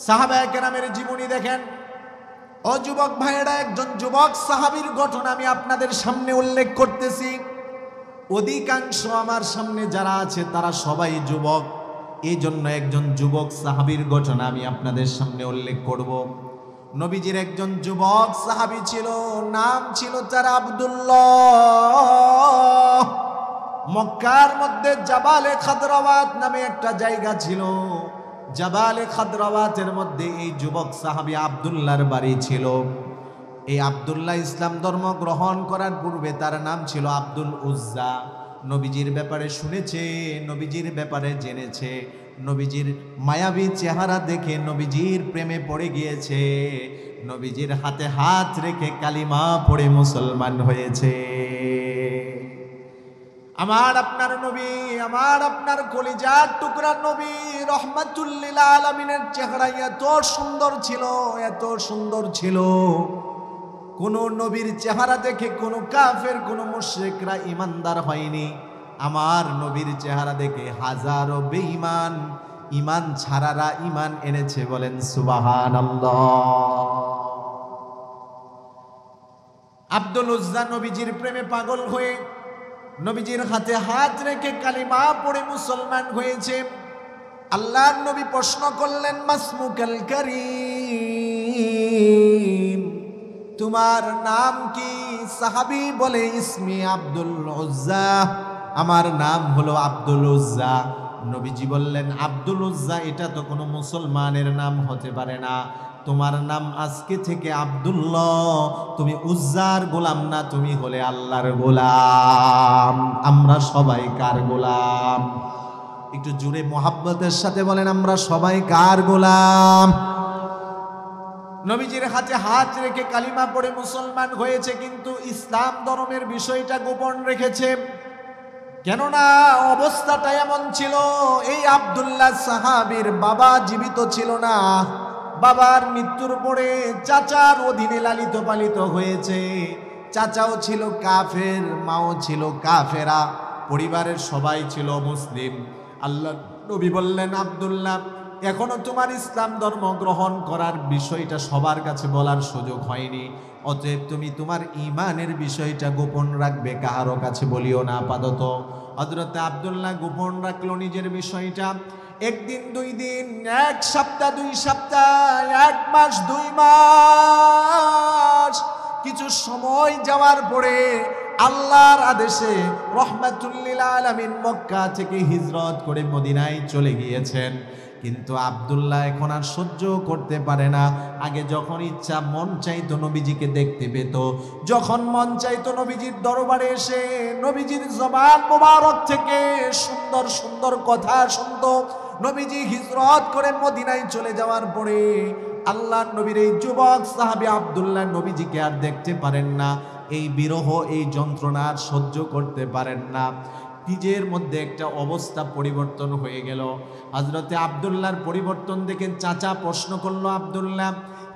সাহাবায়ে কেরামের জীবনী দেখেন। ও যুবক ভাইয়েরা, একজন যুবক সাহাবীর ঘটনা আমি আপনাদের সামনে উল্লেখ করতেছি। অধিকাংশ আমার সামনে যারা আছে তারা সবাই যুবক, এই জন্য একজন যুবক সাহাবীর ঘটনা আমি আপনাদের সামনে উল্লেখ করব। নবীজির একজন যুবক সাহাবী ছিল, নাম ছিল তার আব্দুল্লাহ। মক্কার মধ্যে জাবালে খাদরাওয়াত নামে একটা জায়গা ছিল। জাবালে খাদরাওয়াতের মধ্যে এই যুবক সাহাবী আব্দুল্লাহর বাড়ি ছিল। এই আব্দুল্লাহ ইসলাম ধর্ম গ্রহণ করার পূর্বে তার নাম ছিল আব্দুল উজ্জা। নবীজির ব্যাপারে শুনেছে, নবীজির ব্যাপারে জেনেছে, নবীজির মায়াবী চেহারা দেখে নবীজির প্রেমে পড়ে গিয়েছে, নবীজির হাতে হাত রেখে কালিমা পড়ে মুসলমান হয়েছে। আমার আপনার নবী, আমার আপনার কলিজার টুকরা নবী রহমাতুল লিল আলামিনের চেহারা এত সুন্দর ছিল, এত সুন্দর ছিল, কোন নবীর চেহারা দেখে কোন কাফের, কোন মুশরিকরা ইমানদার হয়নি। আমার নবীর চেহারা দেখে হাজারো বেঈমান, ইমান ছাড়ারা ইমান এনেছে। বলেন সুবহানাল্লাহ। আব্দুল উজ্জা নবীজির প্রেমে পাগল হয়ে নবীজির হাতে হাত রেখে কালিমা পড়ে মুসলমান হয়েছে। আল্লাহর নবী প্রশ্ন করলেন, মাসমুকাল কারীম, তোমার নাম কি? সাহাবী বলে, ইসমি আব্দুল উজ্জা, আমার নাম হলো আব্দুল উজ্জা। নবীজি বললেন, আব্দুল উজ্জা এটা তো কোনো মুসলমানের নাম হতে পারে না, তোমার নাম আজকে থেকে আব্দুল্লাহ। তুমি উজ্জার গোলাম না, তুমি হলে আল্লাহর গোলাম। আমরা সবাই কার গোলাম? একটু জোরে মোহাব্বতের সাথে বলেন, আমরা সবাই কার গোলাম? নবীজির হাতে হাত রেখে কালিমা পড়ে মুসলমান হয়েছে, কিন্তু ইসলাম ধর্মের বিষয়টা গোপন রেখেছে। কেননা অবস্থাটা এমন ছিল, এই আব্দুল্লাহ সাহাবীর বাবা জীবিত ছিল না, বাবার মৃত্যুর পরে চাচার অধীনে লালিত পালিত হয়েছে। চাচাও ছিল কাফের, মাও ছিল কাফেরা। পরিবারের সবাই ছিল মুসলিম। আল্লাহ নবী বললেন, আব্দুল্লাহ এখনো তোমার ইসলাম ধর্ম গ্রহণ করার বিষয়টা সবার কাছে বলার সুযোগ হয়নি, অতএব তুমি তোমার ঈমানের বিষয়টা গোপন রাখবে, কারো কাছে বলিও না আপাতত। হযরত আব্দুল্লাহ গোপন রাখলো নিজের বিষয়টা। একদিন, 2 দিন, 1 সপ্তাহ, 2 সপ্তাহ, 1 মাস, 2 মাস, কিছু সময় যাওয়ার পরে আল্লাহর আদেশে রাহমাতুল লিল আলামিন মক্কা থেকে হিজরত করে মদিনায় চলে গিয়েছেন। কিন্তু আব্দুল্লাহ এখন আর সহ্য করতে পারে না। আগে যখন ইচ্ছা মন চাইতো নবীজিকে দেখতে পেত, যখন মন চাইতো নবীজির দরবারে এসে নবীজির জবান মোবারক থেকে সুন্দর সুন্দর কথা শুনতো। নবীজি হিজরত করে মদিনায় চলে যাওয়ার পরে আল্লাহর নবীর এই যুবক সাহাবী আব্দুল্লাহ নবীজিকে আর দেখতে পারেন না। এই বিরহ, এই যন্ত্রণা আর সহ্য করতে পারেন না। নিজের মধ্যে একটা অবস্থা পরিবর্তন হয়ে গেল। হযরতে আব্দুল্লাহর পরিবর্তন দেখে চাচা প্রশ্ন করলো, আব্দুল্লাহ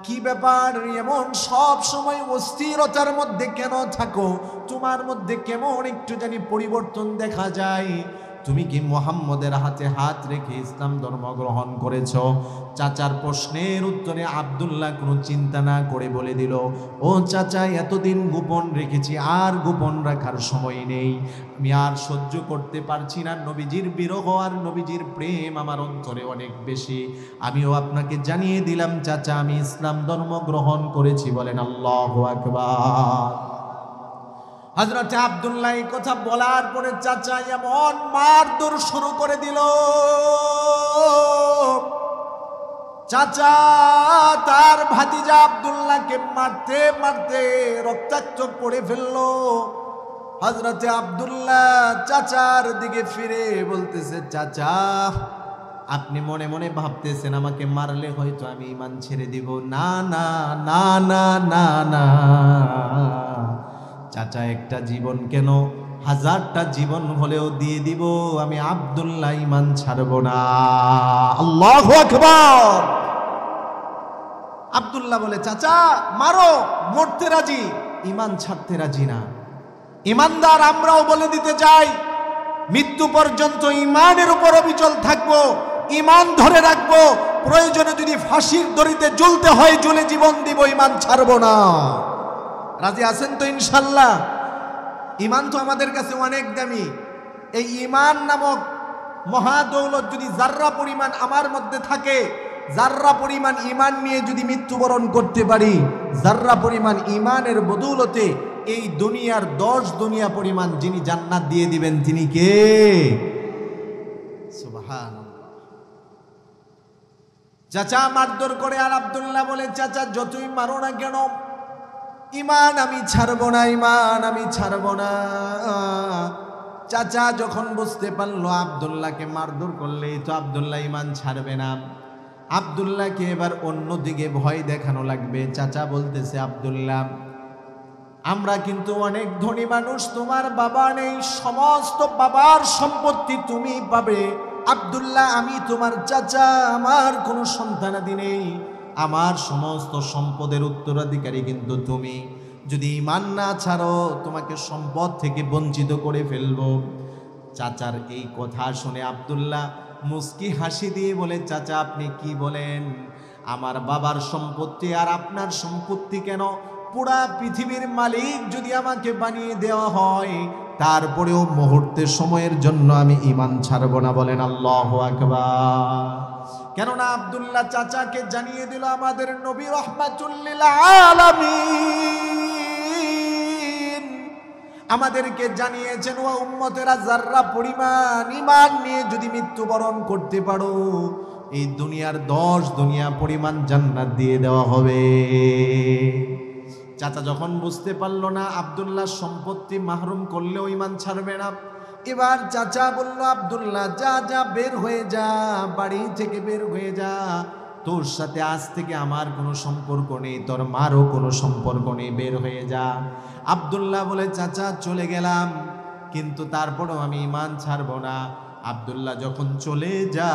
কি ব্যাপার, এমন সব সময় অস্থিরতার মধ্যে কেন থাকো? তোমার মধ্যে কেমন একটু জানি পরিবর্তন দেখা যায়। তুমি কি মুহাম্মদের হাতে হাত রেখে ইসলাম ধর্ম গ্রহণ করেছ? চাচার প্রশ্নের উত্তরে আব্দুল্লাহ কোনো চিন্তা না করে বলে দিল, ও চাচা, এতদিন গোপন রেখেছি, আর গোপন রাখার সময় নেই। আমি আর সহ্য করতে পারছি না। নবীজির বিরহ আর নবীজির প্রেম আমার অন্তরে অনেক বেশি। আমিও আপনাকে জানিয়ে দিলাম চাচা, আমি ইসলাম ধর্ম গ্রহণ করেছি। বলেন আল্লাহু আকবার। হযরত আব্দুল্লাহ এই কথা বলার পরে চাচা এমন মারধর শুরু করে দিল। চাচা তার ভাতিজা আব্দুল্লাহকে মারতে মারতে রক্তাক্ত করে ফেলল। হযরত আব্দুল্লাহ চাচার দিকে ফিরে বলতেছে, চাচা আপনি মনে মনে ভাবতেছেন আমাকে মারলে হয়তো আমি ঈমান ছেড়ে দিব। না না না না না না চাচা, একটা জীবন কেন, 1000টা জীবন হলেও দিয়ে দিব, আমি আব্দুল্লাহ ঈমান ছাড়ব না। আল্লাহু আকবার। আব্দুল্লাহ বলে, চাচা মারো, মরতে রাজি, ঈমান ছাড়তে রাজি না। ঈমানদার আমরাও বলে দিতে চাই, মৃত্যু পর্যন্ত ঈমানের উপর অবিচল থাকবো, ঈমান ধরে রাখবো। প্রয়োজনে যদি ফাঁসির দড়িতে ঝুলতে হয় ঝুলে জীবন দিব, ঈমান ছাড়ব না। রাজি আছেন তো ইনশাল্লাহ? ঈমান তো আমাদের কাছে অনেক দামি। এই ঈমান নামক মহাদৌলত যদি যার্রা পরিমাণ আমার মধ্যে থাকে, যার্রা পরিমাণ ঈমান নিয়ে যদি মৃত্যুবরণ করতে পারি, যার্রা পরিমাণ ঈমানের বদৌলতে এই দুনিয়ার 10 দুনিয়া পরিমাণ যিনি জান্নাত দিয়ে দিবেন তিনি কে? সুবহানাল্লাহ। চাচা মারধর করে আর আব্দুল্লাহ বলে, চাচা যতই মারো না কেন, ঈমান আমি ছাড়ব না, ঈমান আমি ছাড়ব না। চাচা যখন বুঝতে পারলো আব্দুল্লাহকে মারধর করলেই তো আব্দুল্লাহ ঈমান ছাড়বে না, আব্দুল্লাহকে এবার অন্যদিকে ভয় দেখানো লাগবে। চাচা বলতেছে, আব্দুল্লাহ আমরা কিন্তু অনেক ধনী মানুষ, তোমার বাবা নেই, সমস্ত বাবার সম্পত্তি তুমি পাবে। আব্দুল্লাহ আমি তোমার চাচা, আমার কোনো সন্তানাদি নেই, আমার সমস্ত সম্পদের উত্তরাধিকারী কিন্তু তুমি। যদি ঈমান না ছাড়ো তোমাকে সম্পদ থেকে বঞ্চিত করে ফেলবো। চাচার এই কথা শুনে আব্দুল্লাহ মুস্কি হাসি দিয়ে বলে, চাচা আপনি কি বলেন? আমার বাবার সম্পত্তি আর আপনার সম্পত্তি কেন, পুরা পৃথিবীর মালিক যদি আমাকে বানিয়ে দেওয়া হয় তারপরেও মুহূর্তের সময়ের জন্য আমি ঈমান ছাড়ব না। বলেন আল্লাহু আকবার। কেননা আব্দুল্লাহ চাচাকে জানিয়ে দিল আমাদের নবী রাহমাতুল লিল আলামিন আমাদেরকে জানিয়েছেন, ও উম্মতেরা যার্রা পরিমাণ ঈমান নিয়ে যদি মৃত্যুবরণ করতে পারো, এই দুনিয়ার 10 দুনিয়া পরিমাণ জান্নাত দিয়ে দেওয়া হবে। চাচা যখন বুঝতে পারলো না আব্দুল্লাহ সম্পত্তি মাহরুম করলেও ঈমান ছাড়বে না, এবার চাচা বলল, আব্দুল্লাহ যা যা বের হয়ে যা, বাড়ি থেকে বের হয়ে যা, তোর সাথে আজ থেকে আমার কোনো সম্পর্ক নেই, তোর মারও কোনো সম্পর্ক নেই, বের হয়ে যা। আব্দুল্লাহ বলে, চাচা চলে গেলাম, কিন্তু তারপরেও আমি ঈমান ছাড়ব না। আব্দুল্লাহ যখন চলে যায়,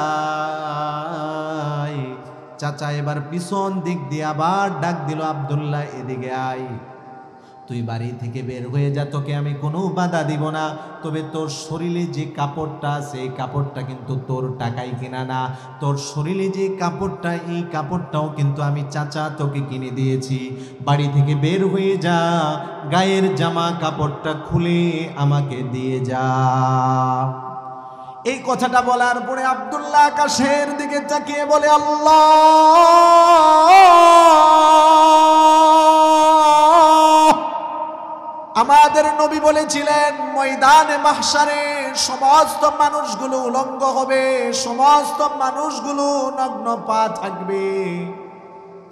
চাচা এবার পিছন দিক দিয়ে আবার ডাক দিল, আব্দুল্লাহ এদিকে আয়। তুই বাড়ি থেকে বের হয়ে যা, তোকে আমি কোনো বাধা দিব না। তবে তোর শরীরে যে কাপড়টা আছে এই কাপড়টা কিন্তু তোর টাকায় কেনা না। তোর শরীরে যে কাপড়টা এই কাপড়টাও কিন্তু আমি চাচা তোকে কিনে দিয়েছি। বাড়ি থেকে বের হয়ে যা, গায়ের জামা কাপড়টা খুলে আমাকে দিয়ে যা। এই কথাটা বলার পরে আব্দুল্লাহ আকাশের দিকে তাকিয়ে বলে, আল্লাহ, আমাদের নবী বলেছিলেন ময়দানে মাহশারে সমস্ত মানুষগুলো উলঙ্গ হবে, সমস্ত মানুষগুলো নগ্ন পা থাকবে।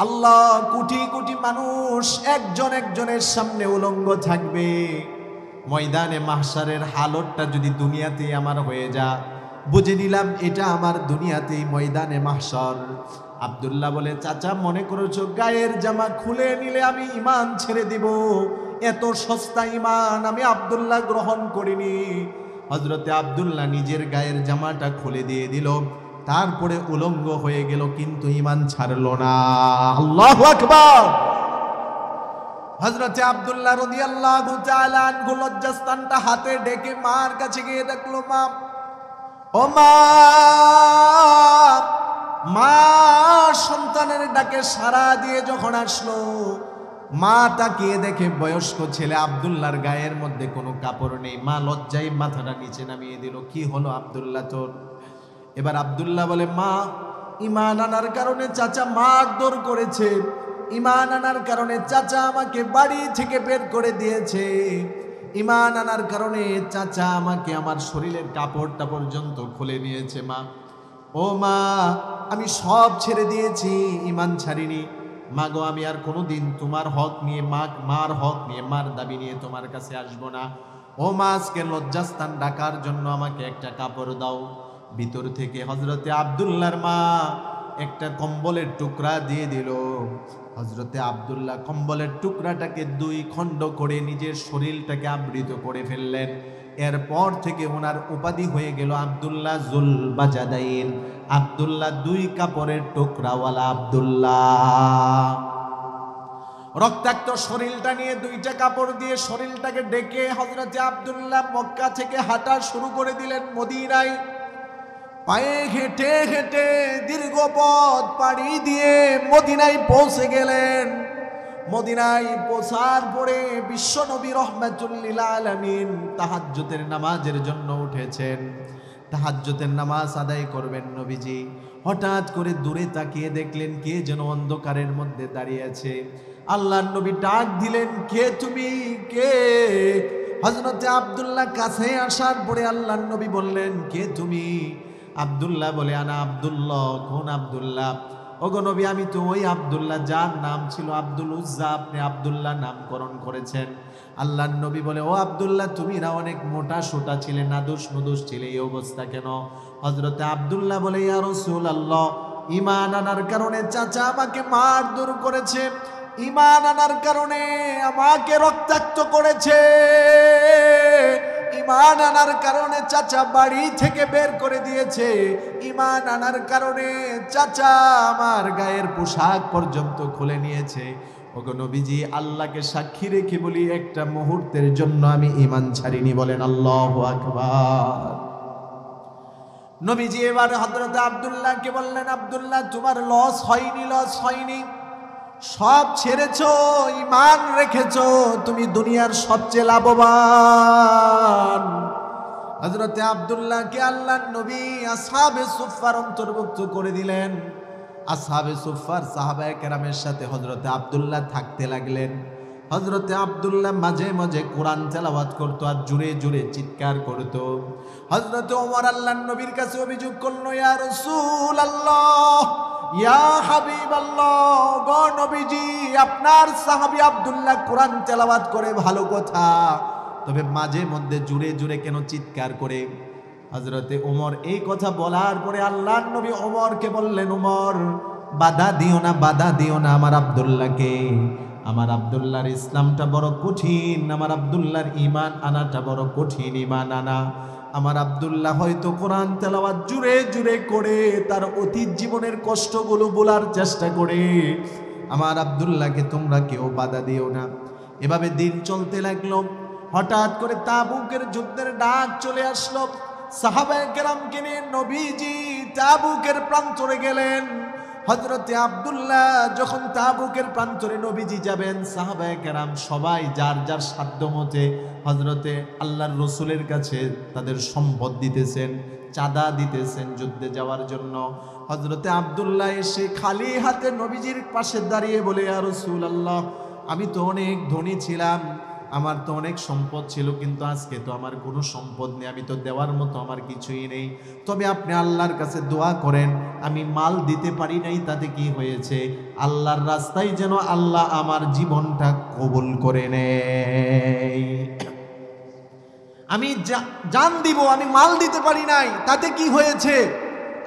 আল্লাহ, কোটি কোটি মানুষ একজন একজনের সামনে উলঙ্গ থাকবে। ময়দানে মাহশারের হালতটা যদি দুনিয়াতে আমার হয়ে যা, বুঝে নিলাম এটা আমার দুনিয়াতেই ময়দানে মাহশর। আব্দুল্লাহ বলে, চাচা মনে করেছো গায়ের জামা খুলে নিলে আমি ঈমান ছেড়ে দিব? এত সস্তা ঈমান আমি আব্দুল্লাহ গ্রহণ করিনি। হযরতে আব্দুল্লাহ নিজের গায়ের জামাটা খুলে দিয়ে দিল, তারপরে উলঙ্গ হয়ে গেল, কিন্তু ঈমান ছাড়লো না। আল্লাহু আকবার। হযরতে আব্দুল্লাহ রাদিয়াল্লাহু তাআলা আনহু লজ্জাস্থানটা হাতে ডেকে মার কাছে গিয়ে দেখলো, মা, ও মা। মা সন্তানের ডাকে সাড়া দিয়ে যখন আসলো, মা তাকিয়ে দেখে বয়স্ক ছেলে আব্দুল্লাহর গায়ের মধ্যে কোনো কাপড় নেই। মা লজ্জায় মাথাটা নিচে নামিয়ে দিল। কি হলো আব্দুল্লাহ তোর? এবার আব্দুল্লাহ বলে, মা, ঈমান আনার কারণে চাচা মারধর করেছে, ঈমান আনার কারণে চাচা আমাকে বাড়ি থেকে বের করে দিয়েছে, ঈমান আনার কারণে চাচা আমাকে আমার শরীরের কাপড়টা পর্যন্ত খুলে নিয়েছে। মা, ও মা, আমি সব ছেড়ে দিয়েছি, ঈমান ছাড়িনি। মা গো, আমি আর কোনোদিন তোমার হক নিয়ে মার হক নিয়ে মার দাবি নিয়ে তোমার কাছে আসবো না। ও মা, আজকে লজ্জাস্থান ঢাকার জন্য আমাকে একটা কাপড় দাও। ভিতর থেকে হযরতে আব্দুল্লাহর মা একটা কম্বলের টুকরা দিয়ে দিল। হযরতে আব্দুল্লাহ কম্বলের টুকরাটাকে দুই খণ্ড করে নিজের শরীরটাকে আবৃত করে ফেললেন। এরপর থেকে ওনার উপাধি হয়ে গেল আব্দুল্লাহ জুল বাজাদাইন, আব্দুল্লাহ দুই কাপড়ের টুকরাওয়ালা আব্দুল্লাহ। রক্তাক্ত শরীরটা নিয়ে দুইটা কাপড় দিয়ে শরীরটাকে ডেকে হযরতে আব্দুল্লাহ মক্কা থেকে হাঁটা শুরু করে দিলেন মদিনায়। পায়ে হেঁটে হেঁটে দীর্ঘ পথ পাড়ি দিয়ে মদিনায় পৌঁছে গেলেন। মদিনায় পৌঁছার পরে বিশ্বনবী রাহমাতুল লিল আলামিন তাহাজ্জুদের নামাজের জন্য উঠেছেন। তাহাজ্জুদের নামাজ আদায় করবেন নবীজি। হঠাৎ করে দূরে তাকিয়ে দেখলেন কে যেন অন্ধকারের মধ্যে দাঁড়িয়ে আছে। আল্লাহর নবী ডাক দিলেন, কে তুমি, কে? হযরতে আব্দুল্লাহ কাছে আসার পরে আল্লাহর নবী বললেন, কে তুমি? আব্দুল্লাহ বলে, আনা আব্দুল্লাহ। কোন আব্দুল্লাহ? ওগো নবী, আমি তো ওই আব্দুল্লাহ যার নাম ছিল আব্দুল উজ্জা, আপনি আব্দুল্লাহ নামকরণ করেছেন। আল্লাহর নবী বলে, ও আব্দুল্লাহ, তুমি না অনেক মোটা সোটা ছিলে, নাদুস নুদুস ছিলে, এই অবস্থা কেন? হযরতে আব্দুল্লাহ বলে, ইয়া রাসূলুল্লাহ, ঈমান আনার কারণে চাচা আমাকে মারধর করেছে, ঈমান আনার কারণে আমাকে রক্তাক্ত করেছে, ঈমান আনার কারণে চাচা বাড়ি থেকে বের করে দিয়েছে, ঈমান আনার কারণে চাচা আমার গায়ের পোশাক পর্যন্ত খুলে নিয়েছে। ওগো নবীজি, আল্লাহকে সাক্ষী রেখে বলি, একটা মুহূর্তের জন্য আমি ঈমান ছাড়িনি। বলেন আল্লাহু আকবার। নবীজি এবার হযরত আব্দুল্লাহকে বললেন, আব্দুল্লাহ, তোমার লস হয়নি, লস হয়নি, সব ছেড়েছো, ঈমান রেখেছো, তুমি দুনিয়ার সবচেয়ে লাভবান। হযরতে আব্দুল্লাহকে আল্লাহর নবী আসহাবে সুফফার অন্তর্ভুক্ত করে দিলেন। আসহাবে সুফফার সাহাবায়ে কেরামের সাথে হযরতে আব্দুল্লাহ থাকতে লাগলেন। হযরতে আব্দুল্লাহ মাঝে মাঝে কোরআন তেলাওয়াত করতো আর জোরে জোরে চিৎকার করতো। হযরতে ওমর আল্লাহর নবীর কাছে অভিযোগ করলো, ইয়া রাসূলুল্লাহ, ইয়া হাবিবাল্লাহ, গো নবীজি, আপনার সাহাবী আব্দুল্লাহ কোরআন তেলাওয়াত করে ভালো কথা, তবে মাঝে মধ্যে জোরে জোরে কেন চিৎকার করে? হযরতে ওমর এই কথা বলার পরে আল্লাহর নবী ওমরকে বললেন, ওমর, বাধা দিও না, বাধা দিও না আমার আব্দুল্লাহকে। আমার আব্দুল্লাহর ইসলামটা বড় কঠিন, আমার আব্দুল্লাহর ঈমান আনাটা বড় কঠিন ঈমান আনা। আমার আব্দুল্লাহ হয়তো কোরআন তেলাওয়াত জুড়ে জুড়ে করে তার অতীত জীবনের কষ্টগুলো বলার চেষ্টা করে। আমার আব্দুল্লাহকে তোমরা কেউ বাধা দিও না। এভাবে দিন চলতে লাগলো। হঠাৎ করে তাবুকের যুদ্ধের ডাক চলে আসলো। সাহাবায়ে কেরামকে নিয়ে নবীজি তাবুকের প্রান্তরে গেলেন। হযরতে আব্দুল্লাহ যখন তাবুকের প্রান্তরে নবীজি যাবেন, সাহাবায়ে কেরাম সবাই যার যার সাধ্য মতে হযরতে আল্লাহর রাসূলের কাছে তাদের সম্পদ দিতেছেন, চাঁদা দিতেছেন যুদ্ধে যাওয়ার জন্য। হযরতে আব্দুল্লাহ এসে খালি হাতে নবীজির পাশে দাঁড়িয়ে বলে, ইয়া রাসূলুল্লাহ, আমি তো অনেক ধনী ছিলাম, আমার তো অনেক সম্পদ ছিল, কিন্তু আজকে তো আমার কোনো সম্পদ নেই, আমি তো দেওয়ার মতো আমার কিছুই নেই। তবে আপনি আল্লাহর কাছে দোয়া করেন, আমি মাল দিতে পারি নাই, তাতে কি হয়েছে? আল্লাহর রাস্তায় যেন আল্লাহ আমার জীবনটা কবুল করে নেয়। আমি জান দিব, আমি মাল দিতে পারি নাই, তাতে কি হয়েছে?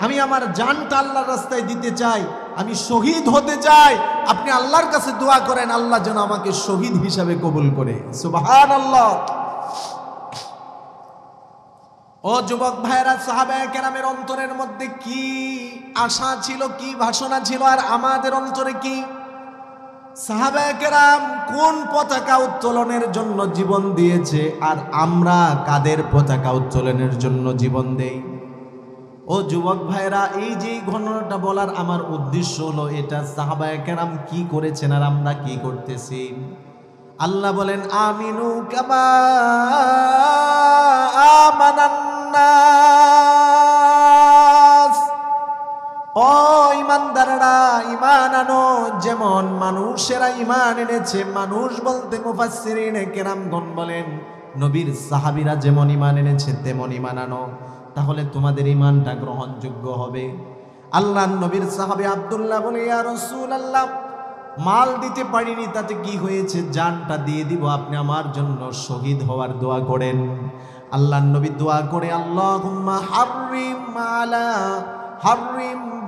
আমি আমার জানটা আল্লাহর রাস্তায় দিতে চাই, আমি শহীদ হতে চাই। আপনি আল্লাহর কাছে দোয়া করেন, আল্লাহ যেন আমাকে শহীদ হিসাবে কবুল করে। সুবহানাল্লাহ। ও যুবক ভাইরা, সাহাবায়ে কেরামের অন্তরের মধ্যে কি আশা ছিল, কি বাসনা ছিল, আর আমাদের অন্তরে কি? সাহাবায়ে কেরাম কোন পতাকা উত্তোলনের জন্য জীবন দিয়েছে, আর আমরা কাদের পতাকা উত্তোলনের জন্য জীবন দেই? ও যুবক ভাইরা, এই যে ঘটনাটা বলার আমার উদ্দেশ্য হলো এটা, সাহাবায়ে কেরাম কি করেছেন আর আমরা কি করতেছি। আল্লাহ বলেন, আমিনু কামা আমানান নাস, ও ঈমানদাররা ঈমান আনো, যেমন মানুষেরা ঈমান এনেছে। মানুষ বলতে মুফাসসিরিনে কেরামগণ বলেন, নবীর সাহাবীরা যেমন ঈমান এনেছে তেমন ঈমান আনো, তাহলে তোমাদের ঈমানটা গ্রহণযোগ্য হবে। আল্লাহর নবীর সাহাবী আব্দুল্লাহ বলে, ইয়া রাসূলুল্লাহ, মাল দিতে পারিনি, তাতে কি হয়েছে? জানটা দিয়ে দিব, আপনি আমার জন্য শহীদ হওয়ার দোয়া করেন। আল্লাহর নবী দোয়া করে, আল্লাহুম্মা হাররিম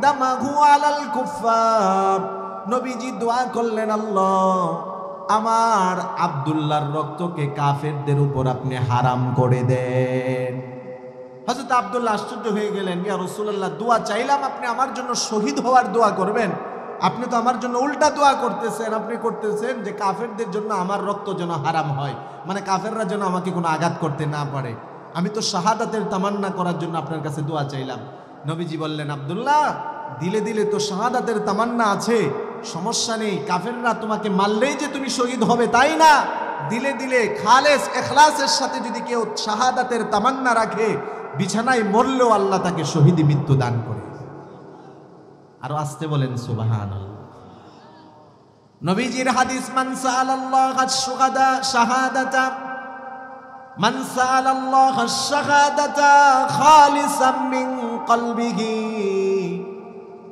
দামাহু আলাল কুফার। নবীজি দোয়া করলেন, আল্লাহ আমার আব্দুল্লাহর রক্তকে কাফেরদের উপর আপনি হারাম করে দেন। হযরত আব্দুল্লাহ আশ্চর্য হয়ে গেলেন, ইয়া রাসূলুল্লাহ, দোয়া চাইলাম আপনি আমার জন্য শহীদ হওয়ার দোয়া করবেন, আপনি তো আমার জন্য উল্টা দোয়া করতেছেন। আপনি করতেছেন যে কাফেরদের জন্য আমার রক্ত যেন হারাম হয়, মানে কাফেররা যেন আমাকে কোনো আঘাত করতে না পারে। আমি তো শাহাদাতের তামান্না করার জন্য আপনার কাছে দোয়া চাইলাম। নবীজি বললেন, আব্দুল্লাহ, দিলে দিলে তো শাহাদাতের তামান্না আছে, সমস্যা নেই। কাফেররা তোমাকে মারলেই যে তুমি শহীদ হবে তাই না, দিলে দিলে খালেস ইখলাসের সাথে যদি কেউ শাহাদাতের তামান্না রাখে, বিছানায় মরলেও আল্লাহ তাকে শহীদি মৃত্যু দান করে। আরো আসতে বলেন সুবহানাল্লাহ। নবীজির হাদিস, মান সাআলাল্লাহ আশ-শুহাদা শাহাদাতা, মান সাআলাল্লাহ আশ-শাহাদাতা খালিসাম মিন কলবিহি।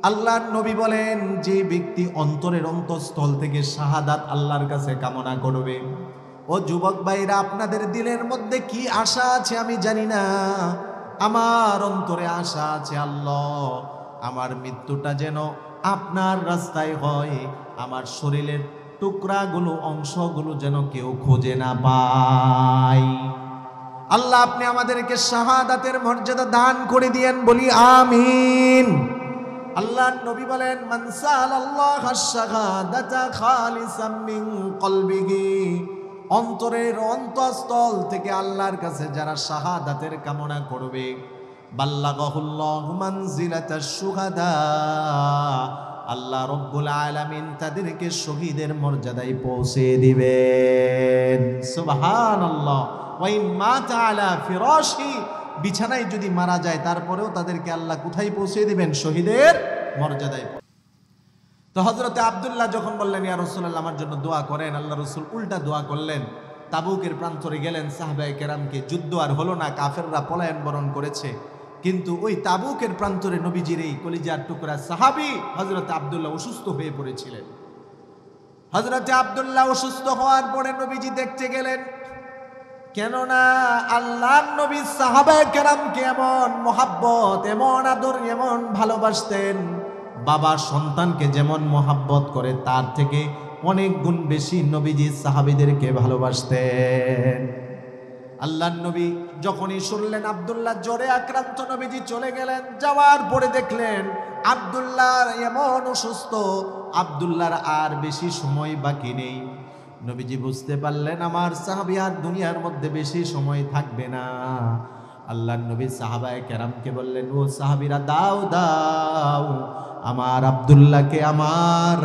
আল্লাহর নবী বলেন, যে ব্যক্তি অন্তরের অন্তঃস্থল থেকে শাহাদাত আল্লাহর কাছে কামনা করবে। ও যুবক ভাইরা, আপনাদের দিলের মধ্যে কি আশা আছে আমি জানি না, আমার অন্তরে আশা আছে, আল্লাহ আমার মৃত্যুটা যেন আপনার রাস্তায় হয়, আমার শরীরের টুকরাগুলো অংশগুলো যেন কেউ খুঁজে না পায়। আল্লাহ আপনি আমাদেরকে শাহাদাতের মর্যাদা দান করে দিয়েন, বলি আমিন। আল্লাহর নবী বলেন, মান সাআলাল্লাহ আশ-শাহাদাতা খালিসাম মিন কলবিহি। অন্তরের অন্তঃস্থল থেকে আল্লাহর কাছে যারা শাহাদাতের কামনা করবে, বাল্লাগাহুল্লাহু মানজিলাতাশ শুহাদা, আল্লাহ রব্বুল আলামিন তাদেরকে শহীদের মর্যাদায় পৌঁছে দিবেন। সুবহানাল্লাহ। ওয়া ইন মাতা আলা ফিরাশি, বিছানায় যদি মারা যায় তারপরেও তাদেরকে আল্লাহ কোথায় পৌঁছে দিবেন? শহীদের মর্যাদায়। তো হযরতে আব্দুল্লাহ যখন বললেন, ইয়া রাসূলুল্লাহ, আমার জন্য দোয়া করেন, আল্লাহ রাসূল উল্টা দোয়া করলেন। তাবুকের প্রান্তরে গেলেন, সাহাবায়ে কেরামকে, যুদ্ধ আর হলো না, কাফেররা পলায়ন বরণ করেছে। কিন্তু ওই তাবুকের প্রান্তরে নবীজির এই কলিজার টুকরা সাহাবী হযরতে আব্দুল্লাহ অসুস্থ হয়ে পড়েছিলেন। হযরতে আব্দুল্লাহ অসুস্থ হওয়ার পরে নবীজি দেখতে গেলেন, কেননা আল্লাহর নবী সাহাবায়ে কেরামকে এমন মহাব্বত, এমন আদর, এমন ভালোবাসতেন, বাবা সন্তানকে যেমন মহাব্বত করে তার থেকে অনেক গুণ বেশি নবীজি সাহাবীদেরকে ভালোবাসতেন। আল্লাহর নবী যখনই শুনলেন আব্দুল্লাহ জ্বরে আক্রান্ত, নবীজি চলে গেলেন। যাওয়ার পরে দেখলেন আব্দুল্লাহ এমন অসুস্থ, আব্দুল্লাহর আর বেশি সময় বাকি নেই। নবীজি বুঝতে পারলেন আমার সাহাবী আর দুনিয়ার মধ্যে বেশি সময় থাকবে না। আল্লাহর নবী সাহাবায়ে কেরামকে বললেন, ও সাহাবীরা দাও দাও, আমার আব্দুল্লাহকে আমার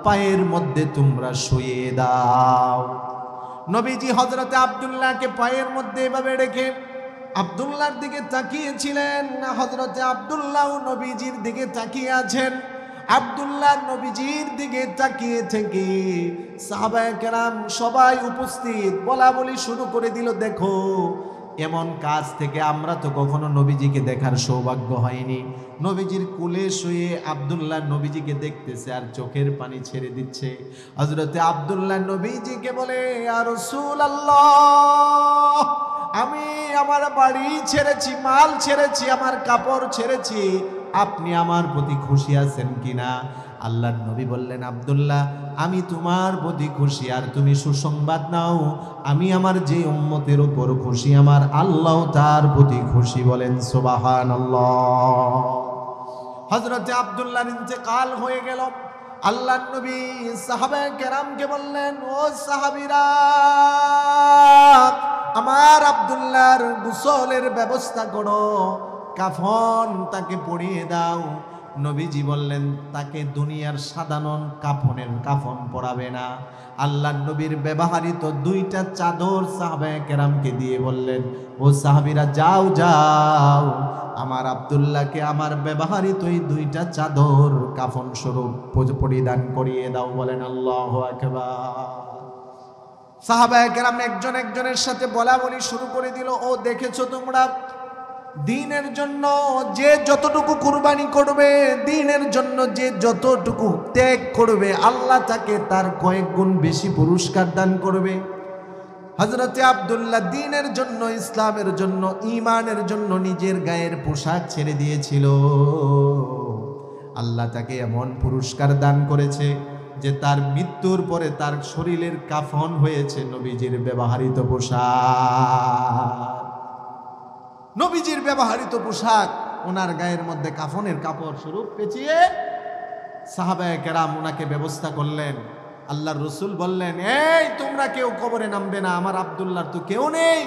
পায়ের মধ্যে তোমরা শুইয়ে দাও। নবীজি হযরতে আব্দুল্লাহকে পায়ের মধ্যে এভাবে রেখে আব্দুল্লাহর দিকে তাকিয়েছিলেন। হযরতে আব্দুল্লাহ নবীজির দিকে তাকিয়ে আছেন। আব্দুল্লাহ নবীজির দিকে তাকিয়ে থেকে সাহাবায়ে কেরাম সবাই উপস্থিত বলা বলি শুরু করে দিল, দেখো এমন কাজ থেকে আমরা তো কখনো নবীজিকে দেখার সৌভাগ্য হয়নি। নবীজির কোলে শুয়ে আব্দুল্লাহ নবীজিকে দেখতেছে আর চোখের পানি ছেড়ে দিচ্ছে। হযরতে আব্দুল্লাহ নবীজিকে বলে, ইয়া রাসূলুল্লাহ, আমি আমার বাড়ি ছেড়েছি, মাল ছেড়েছি, আমার কাপড় ছেড়েছি, আপনি আমার প্রতি খুশি আছেন কিনা? আল্লাহর নবী বললেন, আব্দুল্লাহ আমি তোমার প্রতি খুশি, আর তুমি সুসংবাদ নাও, আমি আমার যে উম্মতের উপর খুশি আমার আল্লাহ তার প্রতি খুশি। বলেন সুবহানাল্লাহ। হযরতে আব্দুল্লাহর ইন্তেকাল হয়ে গেল। আল্লাহর নবী সাহাবায়ে কেরামকে বললেন, ও সাহাবীরা, আমার আব্দুল্লাহর গোসলের ব্যবস্থা করো, কাফন তাকে পরিয়ে দাও। নবীজি বললেন, তাকে দুনিয়ার সাধারণ কাফন পরাবে না। আল্লাহর নবীর ব্যবহৃত দুইটা চাদর সাহাবায়ে কেরামকে দিয়ে বললেন, ও সাহাবীরা যাও যাও, আমার আব্দুল্লাহকে আমার ব্যবহৃত এই দুইটা চাদর কাফন স্বরূপ পরিধান করিয়ে দাও। বলেন আল্লাহু আকবার। সাহাবায়ে কেরাম একজন একজনের সাথে বলা বলি শুরু করে দিল, ও দেখেছো তোমরা, দ্বীনের জন্য যে যতটুকু কুরবানি করবে, দ্বীনের জন্য যে যতটুকু ত্যাগ করবে, আল্লাহ তাকে তার কয়েক গুণ বেশি পুরস্কার দান করবে। হযরতে আব্দুল্লাহ দ্বীনের জন্য, ইসলামের জন্য, ঈমানের জন্য নিজের গায়ের পোশাক ছেড়ে দিয়েছিল। আল্লাহ তাকে এমন পুরস্কার দান করেছে যে তার মৃত্যুর পরে তার শরীরের কাফন হয়েছে নবীজির ব্যবহৃত পোশাক। নবীজির ব্যবহৃত পোশাক ওনার গায়ের মধ্যে কাফনের কাপড় স্বরূপ পেঁচিয়ে সাহাবায়ে কেরাম ওনাকে ব্যবস্থা করলেন। আল্লাহর রাসূল বললেন, এই তোমরা কেউ কবরে নামবে না, আমার আব্দুল্লাহর তো কেউ নেই।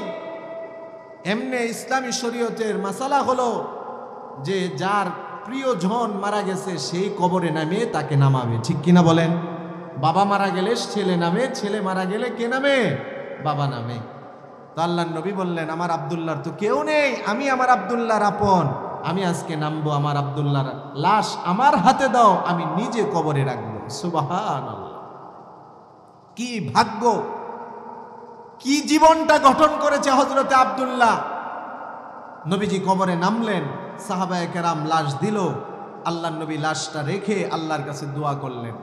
এমনি ইসলামী শরীয়তের মাসালা হলো যে যার প্রিয়জন মারা গেছে সেই কবরে নামে তাকে নামাবে, ঠিক কিনা বলেন? বাবা মারা গেলে ছেলে নামে, ছেলে মারা গেলে কে নামে? বাবা নামে। তো আল্লাহর নবী বললেন, আমার আব্দুল্লাহর তো কেউ নেই, আমি আমার আব্দুল্লাহর আপন, আমি আজকে নামবো, আমার আব্দুল্লাহর লাশ আমার হাতে দাও, আমি নিজে কবরে রাখবো। সুবহানাল্লাহ, কি ভাগ্য, কি জীবনটা গঠন করেছে হযরতে আব্দুল্লাহ। নবীজি কবরে নামলেন, সাহাবায়ে কেরাম লাশ দিল, আল্লাহর নবী লাশটা রেখে আল্লাহর কাছে দোয়া করলেন,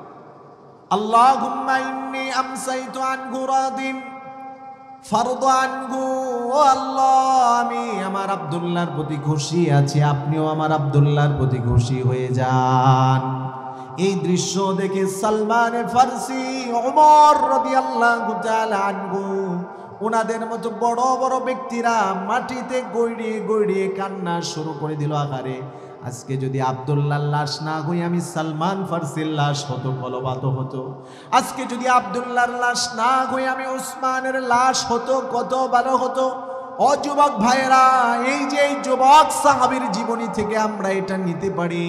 আল্লাহুম্মা ইন্নী আমসাইতু আনহু রাদিন ফারদ আনহু। ও আল্লাহ, আমি আমার আব্দুল্লাহর প্রতি খুশি আছি, আপনিও আমার আব্দুল্লাহর প্রতি খুশি হয়ে যান। এই দৃশ্য দেখে সালমান ফারসি, ওমর রাদিয়াল্লাহু তাআলা আনহু, ওনাদের মতো বড় বড় ব্যক্তিরা মাটিতে গড়িয়ে গড়িয়ে কান্না শুরু করে দিল। আকারে আজকে যদি আব্দুল্লাহর লাশ না হই আমি সালমান ফারসির লাশ হতো, কলবাত হতো। আজকে যদি আব্দুল্লাহর লাশ না হই আমি উসমানের লাশ হতো, কত ভালো হতো। ও যুবক ভাইয়েরা, এই যে এই যুবক সাহাবীর জীবনী থেকে আমরা এটা নিতে পারি,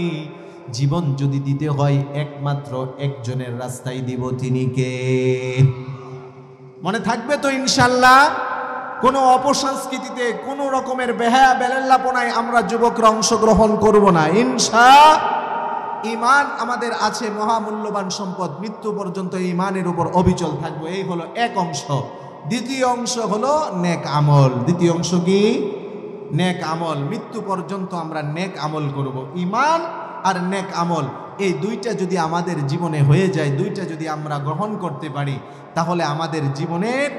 জীবন যদি দিতে হয় একমাত্র একজনের রাস্তায় দিব, তিনি কে? মনে থাকবে তো ইনশাল্লাহ? কোনো অপসংস্কৃতিতে, কোনো রকমের বেহায়া বেলাল্লাপনায় আমরা যুবকরা অংশগ্রহণ করব না ঈমান আমাদের আছে মহামূল্যবান সম্পদ, মৃত্যু পর্যন্ত ঈমানের উপর অবিচল থাকবো। এই হলো এক অংশ। দ্বিতীয় অংশ হলো নেক আমল। দ্বিতীয় অংশ কি? নেক আমল। মৃত্যু পর্যন্ত আমরা নেক আমল করব। ঈমান আর নেক আমল, এই দুইটা যদি আমাদের জীবনে হয়ে যায়, দুইটা যদি আমরা গ্রহণ করতে পারি, তাহলে আমাদের জীবনের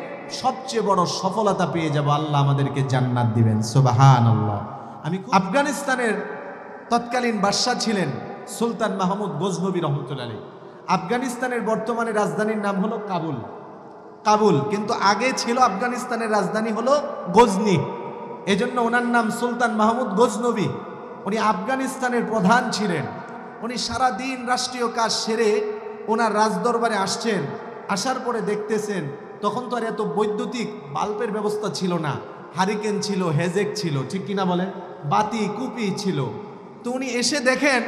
সবচেয়ে বড় সফলতা পেয়ে যাব, আল্লাহ আমাদেরকে জান্নাত দিবেন। সুবহানাল্লাহ। আমি আফগানিস্তানের তৎকালীন বাদশা ছিলেন সুলতান মাহমুদ গজনবী রহমতুল্লাহ আলাইহি। আফগানিস্তানের বর্তমানে রাজধানীর নাম হলো কাবুল, কিন্তু আগে ছিল আফগানিস্তানের রাজধানী হলো গজনি, এজন্য ওনার নাম সুলতান মাহমুদ গজনবী। উনি আফগানিস্তানের প্রধান ছিলেন। উনি সারা দিন রাষ্ট্রীয় কাজ সেরে ওনার রাজদরবারে আসছেন। আসার পরে দেখতেছেন তখন তো আর এত বৈদ্যুতিক বাল্বের ব্যবস্থা ছিল না, হারিকেন ছিল, হেজেক ছিল, ঠিক কিনা বলেন, বাতি কুপি ছিল। তো উনি এসে দেখেন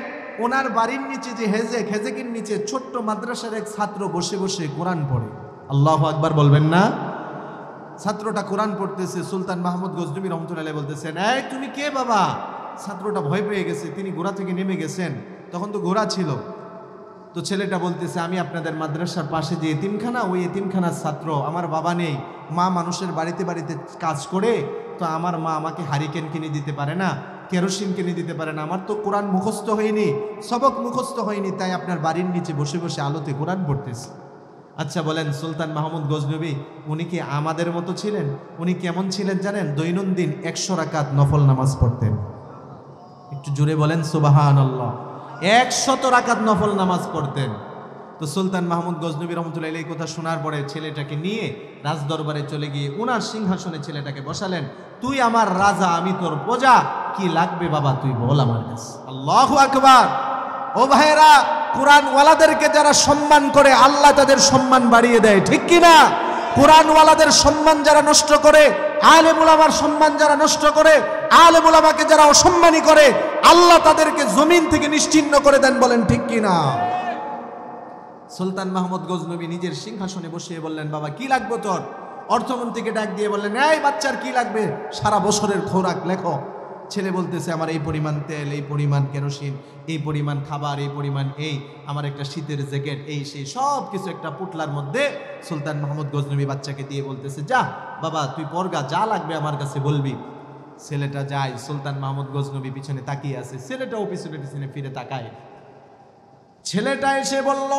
ওনার বাড়ির নিচে যে হেজেকের নিচে ছোট্ট মাদ্রাসার এক ছাত্র বসে বসে কোরআন পড়ে। আল্লাহু আকবার বলবেন না? ছাত্রটা কোরআন পড়তেছে। সুলতান মাহমুদ গজনবী রহমতুল্লাহ আলাইহি বলতেছেন, এই তুমি কে বাবা? ছাত্রটা ভয় পেয়ে গেছে, তিনি ঘোড়া থেকে নেমে গেছেন, তখন তো ঘোড়া ছিল। তো ছেলেটা বলতেছে, আমি আপনাদের মাদ্রাসার পাশে যে এতিমখানা, ওই এতিমখানার ছাত্র, আমার বাবা নেই, মা মানুষের বাড়িতে বাড়িতে কাজ করে, তো আমার মা আমাকে হারিকেন কিনে দিতে পারে না, কেরোসিন কিনে দিতে পারে না, আমার তো কোরআন মুখস্থ হয়নি, সবক মুখস্থ হয়নি, তাই আপনার বাড়ির নিচে বসে বসে আলোতে কোরআন পড়তেছে। আচ্ছা বলেন, সুলতান মাহমুদ গজনবী উনি কি আমাদের মতো ছিলেন? উনি কেমন ছিলেন জানেন? দৈনন্দিন 100 রাকাত নফল নামাজ পড়তেন। একটু জোরে বলেন সুবহানাল্লাহ। 100 রাকাত নফল নামাজ পড়তেন। তো সুলতান মাহমুদ গজনবী রহমতুল্লাহ এই কথা শোনার পরে ছেলেটাকে নিয়ে রাজদরবারে চলে গিয়ে উনার সিংহাসনে ছেলেটাকে বসালেন। তুই আমার রাজা, আমি তোর প্রজা, কি লাগবে বাবা তুই বল আমার কাছে। আল্লাহু আকবার। ও ভাইরা, কোরআনওয়ালাদেরকে যারা সম্মান করে আল্লাহ তাদের সম্মান বাড়িয়ে দেয়, ঠিক কিনা? কোরআনওয়ালাদের সম্মান যারা নষ্ট করে, আলেম উলামার সম্মান যারা নষ্ট করে, আলেম উলামাকে যারা অসম্মানী করে, আল্লাহ তাদেরকে জমিন থেকে নিশ্চিহ্ন করে দেন, বলেন ঠিক কিনা? সুলতান মাহমুদ গজনবী নিজের সিংহাসনে বসিয়ে বললেন, বাবা কি লাগবে তোর? অর্থমন্ত্রীকে ডাক দিয়ে বললেন, এই বাচ্চার কি লাগবে? সারা বছরের খোরাক লেখো। ছেলে বলতেছে, আমার এই পরিমাণ তেল, এই পরিমাণ কেরোসিন, এই পরিমাণ খাবার, এই পরিমাণ, এই আমার একটা শীতের জ্যাকেট, এই সেই সব কিছু একটা পুটলার মধ্যে সুলতান মাহমুদ গজনবী বাচ্চাকে দিয়ে বলতেছে, যা বাবা তুই পরগা, যা লাগবে আমার কাছে বলবি। ছেলেটা যায়। সুলতান মাহমুদ গজনবী পিছনে তাকিয়ে আছে, ছেলেটাও পিছনে পিছনে ফিরে তাকায়। ছেলেটা এসে বলল,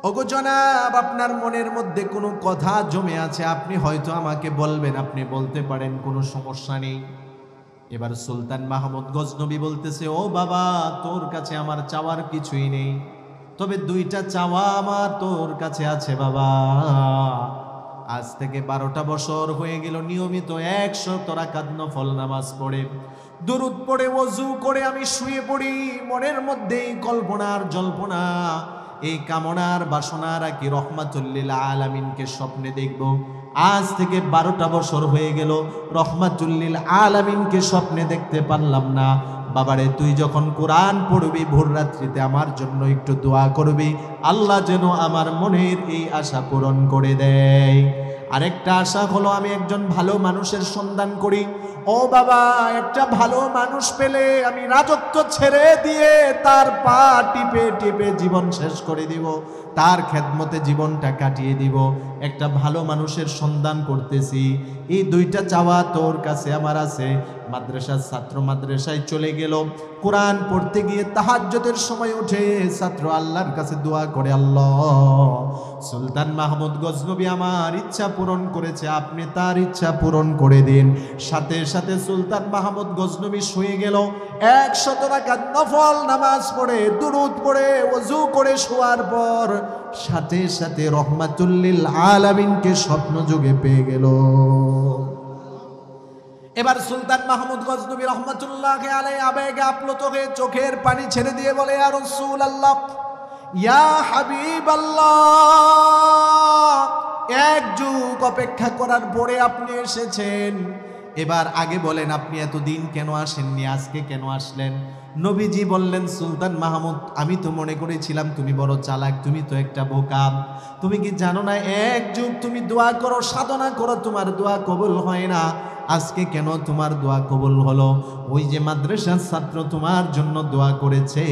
ওগো জনাব, আপনার মনের মধ্যে কোনো কথা জমে আছে, আপনি হয়তো আমাকে বলবেন, আপনি বলতে পারেন, কোনো সমস্যা নেই। এবার সুলতান মাহমুদ গজনবী বলতেছে, ও বাবা, তোর কাছে আমার চাওয়ার কিছুই নেই, তবে 2টা চাওয়া আমার তোর কাছে আছে বাবা। আজ থেকে 12টা বছর হয়ে গেল নিয়মিত 100 রাকাত নফল নামাজ পড়ে, দুরুদ পড়ে, ওযু করে আমি শুয়ে পড়ি। মনের মধ্যে এই কল্পনার জল্পনা, এই কামনার বাসনা রাখি রহমাতুল্লিল আলামিনকে স্বপ্নে দেখব। আজ থেকে 12টা বছর হয়ে গেল, রহমাতুল্লিল আলামিনকে স্বপ্নে দেখতে পারলাম না। বাবারে, তুই যখন কোরআন পড়বি ভোর রাত্রিতে আমার জন্য একটু দোয়া করবি, আল্লাহ যেন আমার মনের এই আশা পূরণ করে দেয়। আরেকটা আশা হলো, আমি একজন ভালো মানুষের সন্ধান করি। ও বাবা, একটা ভালো মানুষ পেলে আমি রাজত্ব ছেড়ে দিয়ে তার পা টিপে টিপে জীবন শেষ করে দিব, তার খেদমতে জীবনটা কাটিয়ে দিব। একটা ভালো মানুষের সন্ধান করতেছি। এই 2টা চাওয়া তোর কাছে আমার আছে। মাদ্রাসার ছাত্র মাদ্রাসায় চলে গেল, কোরআন পড়তে গিয়ে তাহাজ্জুদের সময় উঠে ছাত্র আল্লাহর কাছে দোয়া করে, আল্লাহ, সুলতান মাহমুদ গজনবী আমার ইচ্ছা পূরণ করেছে, আপনি তার ইচ্ছা পূরণ করে দিন। সাথে সাথে সুলতান মাহমুদ গজনবী শুয়ে গেল। 100 রাকাত নফল নামাজ পড়ে, দুরুদ পড়ে, ওযু করে শোয়ার পর সাথে সাথে রহমাতুল্লিল আলামিনকে স্বপ্ন যোগে পেয়ে গেল। এবার সুলতান মাহমুদ গজনবী রহমাতুল্লাহি আলাইহি আবেগে আপ্লুত হয়ে চোখের পানি ছেড়ে দিয়ে বলে, ইয়া রাসূলুল্লাহ, ইয়া হাবিবাল্লাহ, 1 যুগ অপেক্ষা করার পরে আপনি এসেছেন। এবার আগে বলেন, আপনি এতদিন কেন আসেননি, আজকে কেন আসলেন? নবীজি বললেন, সুলতান মাহমুদ, আমি তো মনে করেছিলাম তুমি বড় চালাক, তুমি তো একটা বোকা। তুমি কি জানো না, 1 যুগ তুমি দোয়া করো, সাধনা করো, তোমার দোয়া কবুল হয় না। আজকে কেন তোমার দোয়া কবুল হলো? ওই যে মাদ্রাসার ছাত্র তোমার জন্য দোয়া করেছে,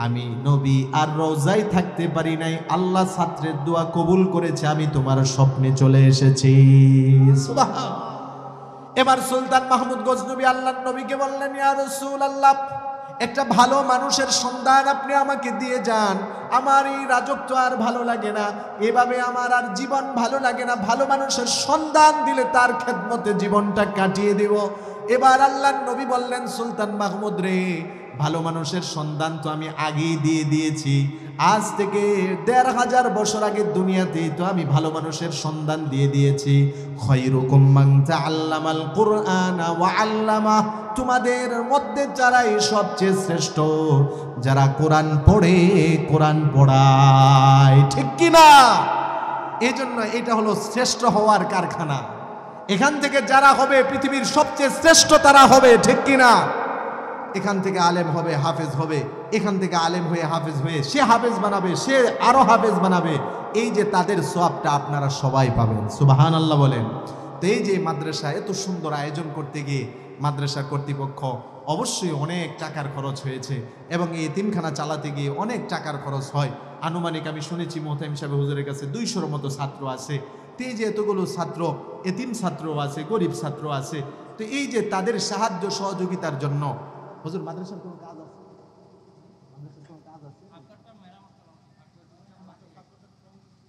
আমি নবী আর রওজায় থাকতে পারি নাই, আল্লাহ ছাত্রের দোয়া কবুল করেছে, আমি তোমার স্বপ্নে চলে এসেছি। সুবহান। এবার সুলতান মাহমুদ গজনবী আল্লাহর নবীকে বললেন, ইয়া রাসূলুল্লাহ, একটা ভালো মানুষের সন্ধান আপনি আমাকে দিয়ে যান। আমার এই রাজত্ব আর ভালো লাগে না, এভাবে আমার আর জীবন ভালো লাগে না। ভালো মানুষের সন্ধান দিলে তার খেদমতে জীবনটা কাটিয়ে দেব। এবার আল্লাহর নবী বললেন, সুলতান মাহমুদ রে, ভালো মানুষের সন্ধান তো আমি আগেই দিয়ে দিয়েছি। আজ থেকে ১৫০০ বছর আগে দুনিয়াতেই তো আমি ভালো মানুষের সন্ধান দিয়ে দিয়েছি। খায়রুকুম মান তাআল্লামাল কুরআনা ওয়া আল্লামা, তোমাদের মধ্যে যারাই সবচেয়ে শ্রেষ্ঠ, যারা কোরআন পড়ে কোরআন পড়ায়, ঠিক কি না? এই জন্য এটা হলো শ্রেষ্ঠ হওয়ার কারখানা। এখান থেকে যারা হবে পৃথিবীর সবচেয়ে শ্রেষ্ঠ তারা হবে, ঠিক কি না? এখান থেকে আলেম হবে, হাফেজ হবে, এখান থেকে আলেম হয়ে হাফেজ হয়ে সে হাফেজ বানাবে, সে আরো হাফেজ বানাবে। এই যে তাদের সওয়াবটা আপনারা সবাই পাবেন, সুবহানাল্লাহ বলেন। তো এই যে মাদ্রাসা এত সুন্দর আয়োজন করতে গিয়ে মাদ্রাসা কর্তৃপক্ষ অবশ্যই অনেক টাকার খরচ হয়েছে, এবং এই এতিমখানা চালাতে গিয়ে অনেক টাকার খরচ হয়। আনুমানিক আমি শুনেছি মোহতামিম সাহেব হুজুরের কাছে 200-র মতো ছাত্র আছে। তো এই যে এতগুলো ছাত্র, এতিম ছাত্র আছে, গরিব ছাত্র আছে, তো এই যে তাদের সাহায্য সহযোগিতার জন্য হুজুর মাদ্রাসার কোনো কাজ আছে?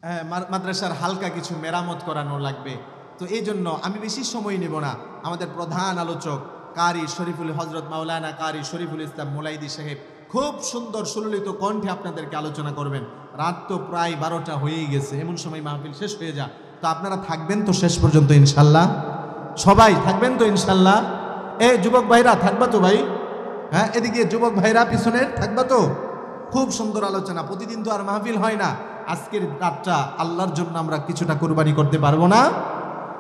হ্যাঁ, মাদ্রাসার হালকা কিছু মেরামত করানো লাগবে। তো এই জন্য আমি বেশি সময় নেব না। আমাদের প্রধান আলোচক কারি শরীফুল হজরত মাওলানা কারি শরীফুল ইসলাম মুলাইদি সাহেব খুব সুন্দর সুললিত কণ্ঠে আপনাদেরকে আলোচনা করবেন। রাত তো প্রায় 12টা হয়েই গেছে, এমন সময় মাহফিল শেষ হয়ে যা। তো আপনারা থাকবেন তো শেষ পর্যন্ত ইনশাল্লাহ? সবাই থাকবেন তো ইনশাল্লাহ? এ যুবক ভাইরা থাকবা তো ভাই? হ্যাঁ, এদিকে যুবক ভাইরা পিছনে থাকবা তো? খুব সুন্দর আলোচনা। প্রতিদিন তো আর মাহফিল হয় না। আজকের রাতটা আল্লাহর জন্য আমরা কিছুটা কুরবানি করতে পারবো না?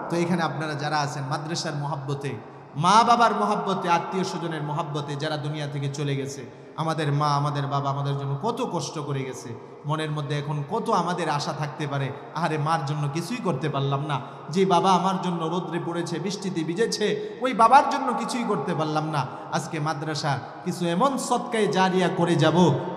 তো এখানে আপনারা যারা আছেন মাদ্রাসার মহাব্বতে, মা বাবার মহাব্বতে, আত্মীয় স্বজনের মহাব্বতে যারা দুনিয়া থেকে চলে গেছে, আমাদের মা আমাদের বাবা আমাদের জন্য কত কষ্ট করে গেছে, মনের মধ্যে এখন কত আমাদের আশা থাকতে পারে, আরে মার জন্য কিছুই করতে পারলাম না, যে বাবা আমার জন্য রোদ্রে পড়েছে বৃষ্টিতে ভিজেছে ওই বাবার জন্য কিছুই করতে পারলাম না। আজকে মাদ্রাসা কিছু এমন সদকায়ে জারিয়া করে যাব,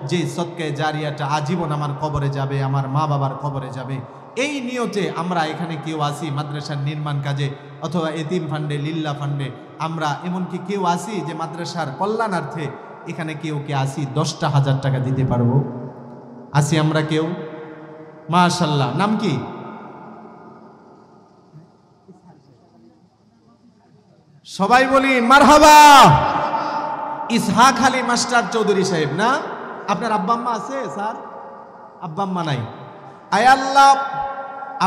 যে সদকায়ে জারিয়াটা আজীবন আমার কবরে যাবে, আমার মা বাবার কবরে যাবে। এই নিয়তে আমরা এখানে কেউ আসি মাদ্রাসার নির্মাণ কাজে অথবা এতিম ফান্ডে, লিল্লা ফান্ডে, আমরা এমনকি কেউ আসি যে মাদ্রাসার কল্যাণার্থে এখানে কেউ কে আসি 10টা 1000 টাকা দিতে পারবো? আসি আমরা কেউ? মাশাআল্লাহ। নাম কি? সবাই বলি মারহাবা। ইসহাক আলী মাস্টার চৌধুরী সাহেব না? আপনার আব্বা আম্মা আছে স্যার? আব্বা আম্মা নাই? আয় আল্লাহ,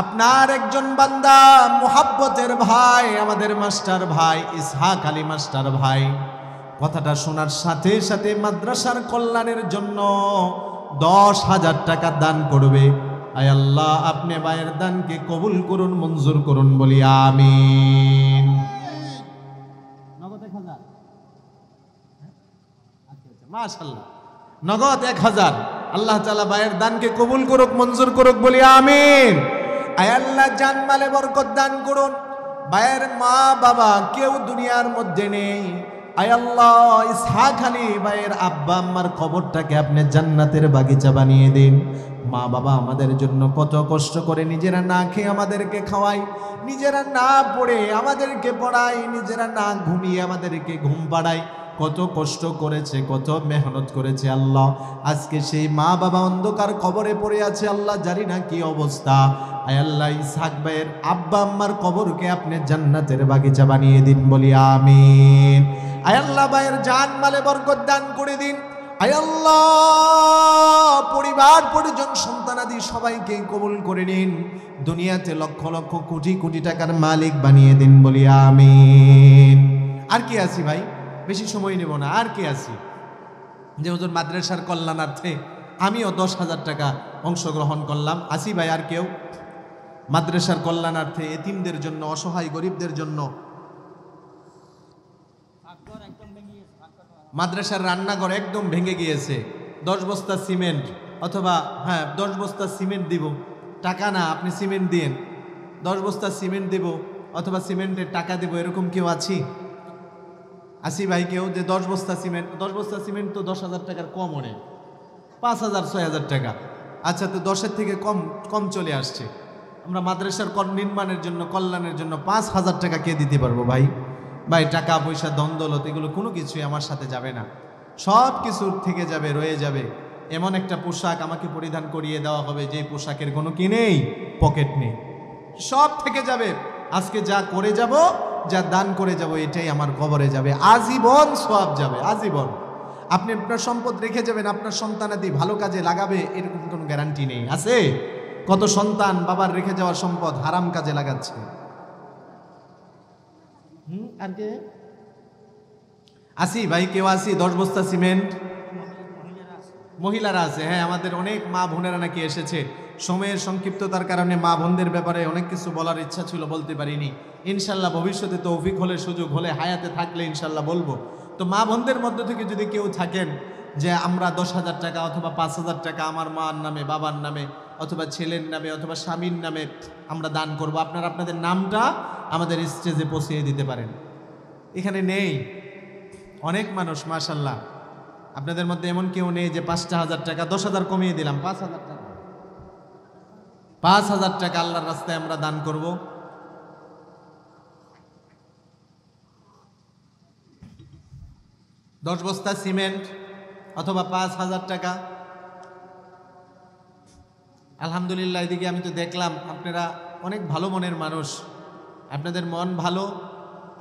আপনার একজন বান্দা মুহাব্বতের ভাই, আমাদের মাস্টার ভাই ইসহাক আলী মাস্টার ভাই কথাটা শোনার সাথে সাথে মাদ্রাসার কল্যাণের জন্য 10,000 টাকা দান করবে। আয় আল্লাহ, আপনি ভাইয়ের দানকে কবুল করুন, মঞ্জুর করুন, বলি আমিন। নগদ 1000? মাশাআল্লাহ, নগদ 1000। আল্লাহ তাআলা ভাইয়ের দানকে কবুল করুক, মঞ্জুর করুক, বলি আমিন। আয় আল্লাহ, জানমালে বরকত দান করুন। ভাইয়ের মা বাবা কেউ দুনিয়ার মধ্যে নেই। আয় আল্লাহ, ইসহাক আলী ভাইয়ের আব্বা আম্মার কবরটাকে আপনি জান্নাতের বাগিচা বানিয়ে দিন। মা বাবা আমাদের জন্য কত কষ্ট করে, নিজেরা না খেয়ে আমাদেরকে খাওয়াই, নিজেরা না পড়ে আমাদেরকে পড়াই, নিজেরা না ঘুমিয়ে আমাদেরকে ঘুম পাড়ায়, কত কষ্ট করেছে, কত মেহনত করেছে। আল্লাহ, আজকে সেই মা বাবা অন্ধকার কবরে পড়ে আছে। আল্লাহ, জানি না কি অবস্থা। আয় আল্লাহ, ইসহাক ভাইয়ের আব্বা আম্মার কবরকে আপনি জান্নাতের বাগিচা বানিয়ে দিন, বলি আমিন। আয় আল্লাহ, ভাইয়ের জান মালে বরকত দান করে দিন। আয় আল্লাহ, পরিবার পরিজন সন্তানাদি সবাইকে কবুল করে নিন। দুনিয়াতে লক্ষ লক্ষ কোটি কোটি টাকার মালিক বানিয়ে দিন, বলি আমিন। আর কি আছি ভাই, বেশি সময় নেব না। আর কি আছি যে হুজুর মাদ্রাসার কল্যাণার্থে আমিও 10,000 টাকা অংশগ্রহণ করলাম। আসি ভাই? আর কেউ? মাদ্রাসার কল্যাণার্থে, এতিমদের জন্য, অসহায় গরিবদের জন্য। মাদ্রাসার রান্নাঘর একদম ভেঙে গিয়েছে। 10 বস্তা সিমেন্ট অথবা 10 বস্তা সিমেন্ট দিব, টাকা না, আপনি সিমেন্ট দিন। 10 বস্তা সিমেন্ট দিব অথবা সিমেন্টের টাকা দিব, এরকম কেউ আছি? আসি ভাই কেউ? যে 10 বস্তা সিমেন্ট, 10 বস্তা সিমেন্ট তো 10,000 টাকার কম, অনেক 5,000 6,000 টাকা। আচ্ছা, তো 10-এর থেকে কম কম চলে আসছে। আমরা মাদ্রাসার নির্মাণের জন্য, কল্যাণের জন্য 5,000 টাকা কে দিতে পারবো ভাই? ভাই, টাকা পয়সা দন্দলত এগুলো কোনো কিছুই আমার সাথে যাবে না। সব কিছুর থেকে যাবে, রয়ে যাবে এমন একটা পোশাক আমাকে পরিধান করিয়ে দেওয়া হবে, যে পোশাকের কোনো কি নেই, পকেট নেই, সব থেকে যাবে। আজকে যা করে যাব, যা দান করে যাব, এটাই আমার কবরে যাবে, আজীবন সওয়াব যাবে, আজীবন। আপনি আপনার সম্পদ রেখে যাবেন, আপনার সন্তানাদি ভালো কাজে লাগাবে, এরকম কোনো গ্যারান্টি নেই। আছে কত সন্তান বাবার রেখে যাওয়া সম্পদ হারাম কাজে লাগাচ্ছে। আর কে আসি ভাই, কেউ আসি 10 বস্তা সিমেন্ট? মহিলারা আছে, হ্যাঁ, আমাদের অনেক মা বোনেরা নাকি এসেছে। সময়ের সংক্ষিপ্ততার কারণে মা বোনদের ব্যাপারে অনেক কিছু বলার ইচ্ছা ছিল, বলতে পারিনি। ইনশাল্লাহ ভবিষ্যতে তৌফিক হলে, সুযোগ হলে, হায়াতে থাকলে ইনশাল্লাহ বলবো। তো মা বোনদের মধ্য থেকে যদি কেউ থাকেন যে আমরা 10,000 টাকা অথবা 5,000 টাকা আমার মার নামে, বাবার নামে, অথবা ছেলের নামে, অথবা স্বামীর নামে আমরা দান করব, আপনারা আপনাদের নামটা আমাদের স্টেজে পৌঁছিয়ে দিতে পারেন। এখানে নেই অনেক মানুষ মাশাল্লাহ, আপনাদের মধ্যে এমন কেউ নেই যে 5,000 টাকা, 10,000 কমিয়ে দিলাম, 5,000 টাকা, 5,000 টাকা আল্লাহর রাস্তায় আমরা দান করব। দশ বস্তা সিমেন্ট অথবা 5,000 টাকা। আলহামদুলিল্লাহ, এদিকে আমি তো দেখলাম আপনারা অনেক ভালো মনের মানুষ, আপনাদের মন ভালো,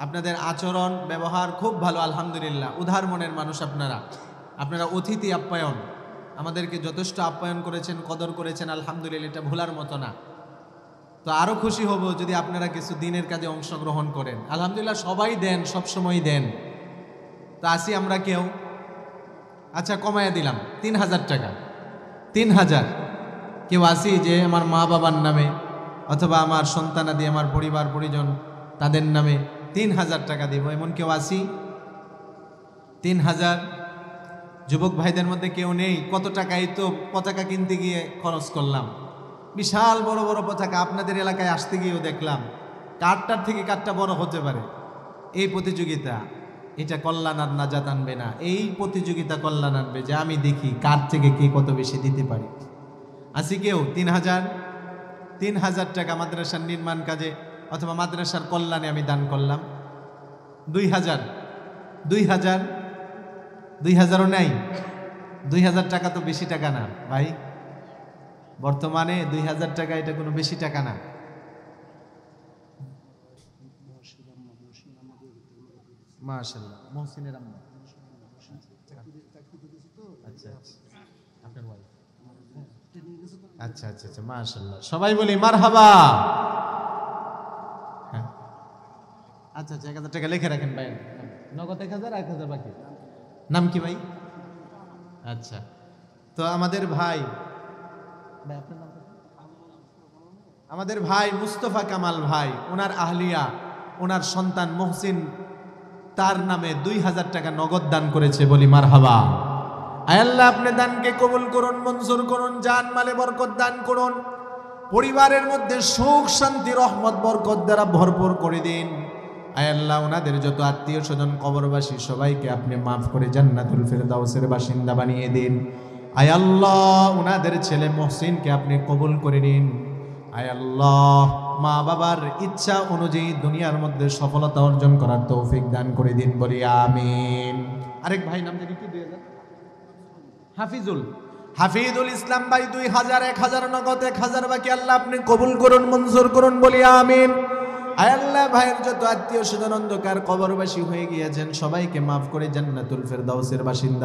আপনাদের আচরণ ব্যবহার খুব ভালো, আলহামদুলিল্লাহ, উদার মনের মানুষ আপনারা। আপনারা অতিথি আপ্যায়ন, আমাদেরকে যথেষ্ট আপ্যায়ন করেছেন, কদর করেছেন, আলহামদুলিল্লাহ, এটা ভোলার মতো না। তো আরও খুশি হব যদি আপনারা কিছু দিনের কাজে অংশগ্রহণ করেন। আলহামদুলিল্লাহ, সবাই দেন, সবসময় দেন। তো আসি আমরা কেউ, আচ্ছা কমায়া দিলাম 3,000 টাকা, 3,000। কেউ আসি যে আমার মা বাবার নামে অথবা আমার সন্তানাদি, আমার পরিবার পরিজন, তাদের নামে 3,000 টাকা দিব, এমন কেউ আসি? 3,000। যুবক ভাইদের মধ্যে কেউ নেই? কত টাকাই তো পতাকা কিনতে গিয়ে খরচ করলাম, বিশাল বড় বড় পতাকা। আপনাদের এলাকায় আসতে গিয়েও দেখলাম কারটার থেকে কারটা বড় হতে পারে। এই প্রতিযোগিতা, এটা কল্যাণ আর নাজাত আনবে না। এই প্রতিযোগিতা কল্যাণ আনবে, যে আমি দেখি কার থেকে কে কত বেশি দিতে পারি। আসি কেউ? 3,000। 3,000 টাকা মাদ্রাসার নির্মাণ কাজে অথবা মাদ্রাসার কল্যাণে আমি দান করলাম। 2,000। 2,000। 2,000ও নাই? 2,000 টাকা তো বেশি টাকা না ভাই, বর্তমানে 2,000 টাকা এটা কোনো বেশি টাকা না। মাশাআল্লাহ, মহসিনের আম্মা। আচ্ছা আপনার ওয়াইফ? আচ্ছা আচ্ছা আচ্ছা, মাশাআল্লাহ, সবাই বলি মারহাবা। হ্যাঁ, আচ্ছা আচ্ছা, 1,000 টাকা লিখে রাখেন ভাই, নগদ 1,000, 1,000 বাকি। নাম কি ভাই? আচ্ছা, তো আমাদের ভাই, আপনার নাম? আমাদের ভাই মুস্তফা কামাল ভাই, ওনার আহলিয়া, ওনার সন্তান মহসিন, তার নামে 2,000 টাকা নগদ দান করেছে, বলি মারহাবা। আয় আল্লাহ, আপনি দানকে কবুল করুন, মঞ্জুর করুন, জান মালে বরকত দান করুন, পরিবারের মধ্যে সুখ শান্তি রহমত বরকত দ্বারা ভরপুর করে দিন। আয় আল্লাহ, ওনাদের যত আত্মীয় স্বজন কবরবাসী সবাইকে আপনি মাফ করে জান্নাতুল ফেরদাউসের বাসিন্দা বানিয়ে দিন। আয় আল্লাহ, ওনাদের ছেলে মহসিনকে আপনি কবুল করে নিন। আয় আল্লাহ, মা বাবার ইচ্ছা অনুযায়ী দুনিয়ার মধ্যে সফলতা অর্জন করার তৌফিক দান করে দিন, বলি আমিন। আরেক ভাই নাম জানি কি? 2,000। হাফিজুল ইসলাম ভাই 2,000। 1,000 নগদ, 1,000 বাকি। আল্লাহ আপনি কবুল করুন, মঞ্জুর করুন, বলি আমিন। আয় আল্লাহ, ভাইয়ের যত আত্মীয় স্বজন অন্ধকার কবরবাসী হয়ে গিয়েছেন সবাইকে মাফ করে জান্নাতুল ফেরদাউসের বাসিন্দা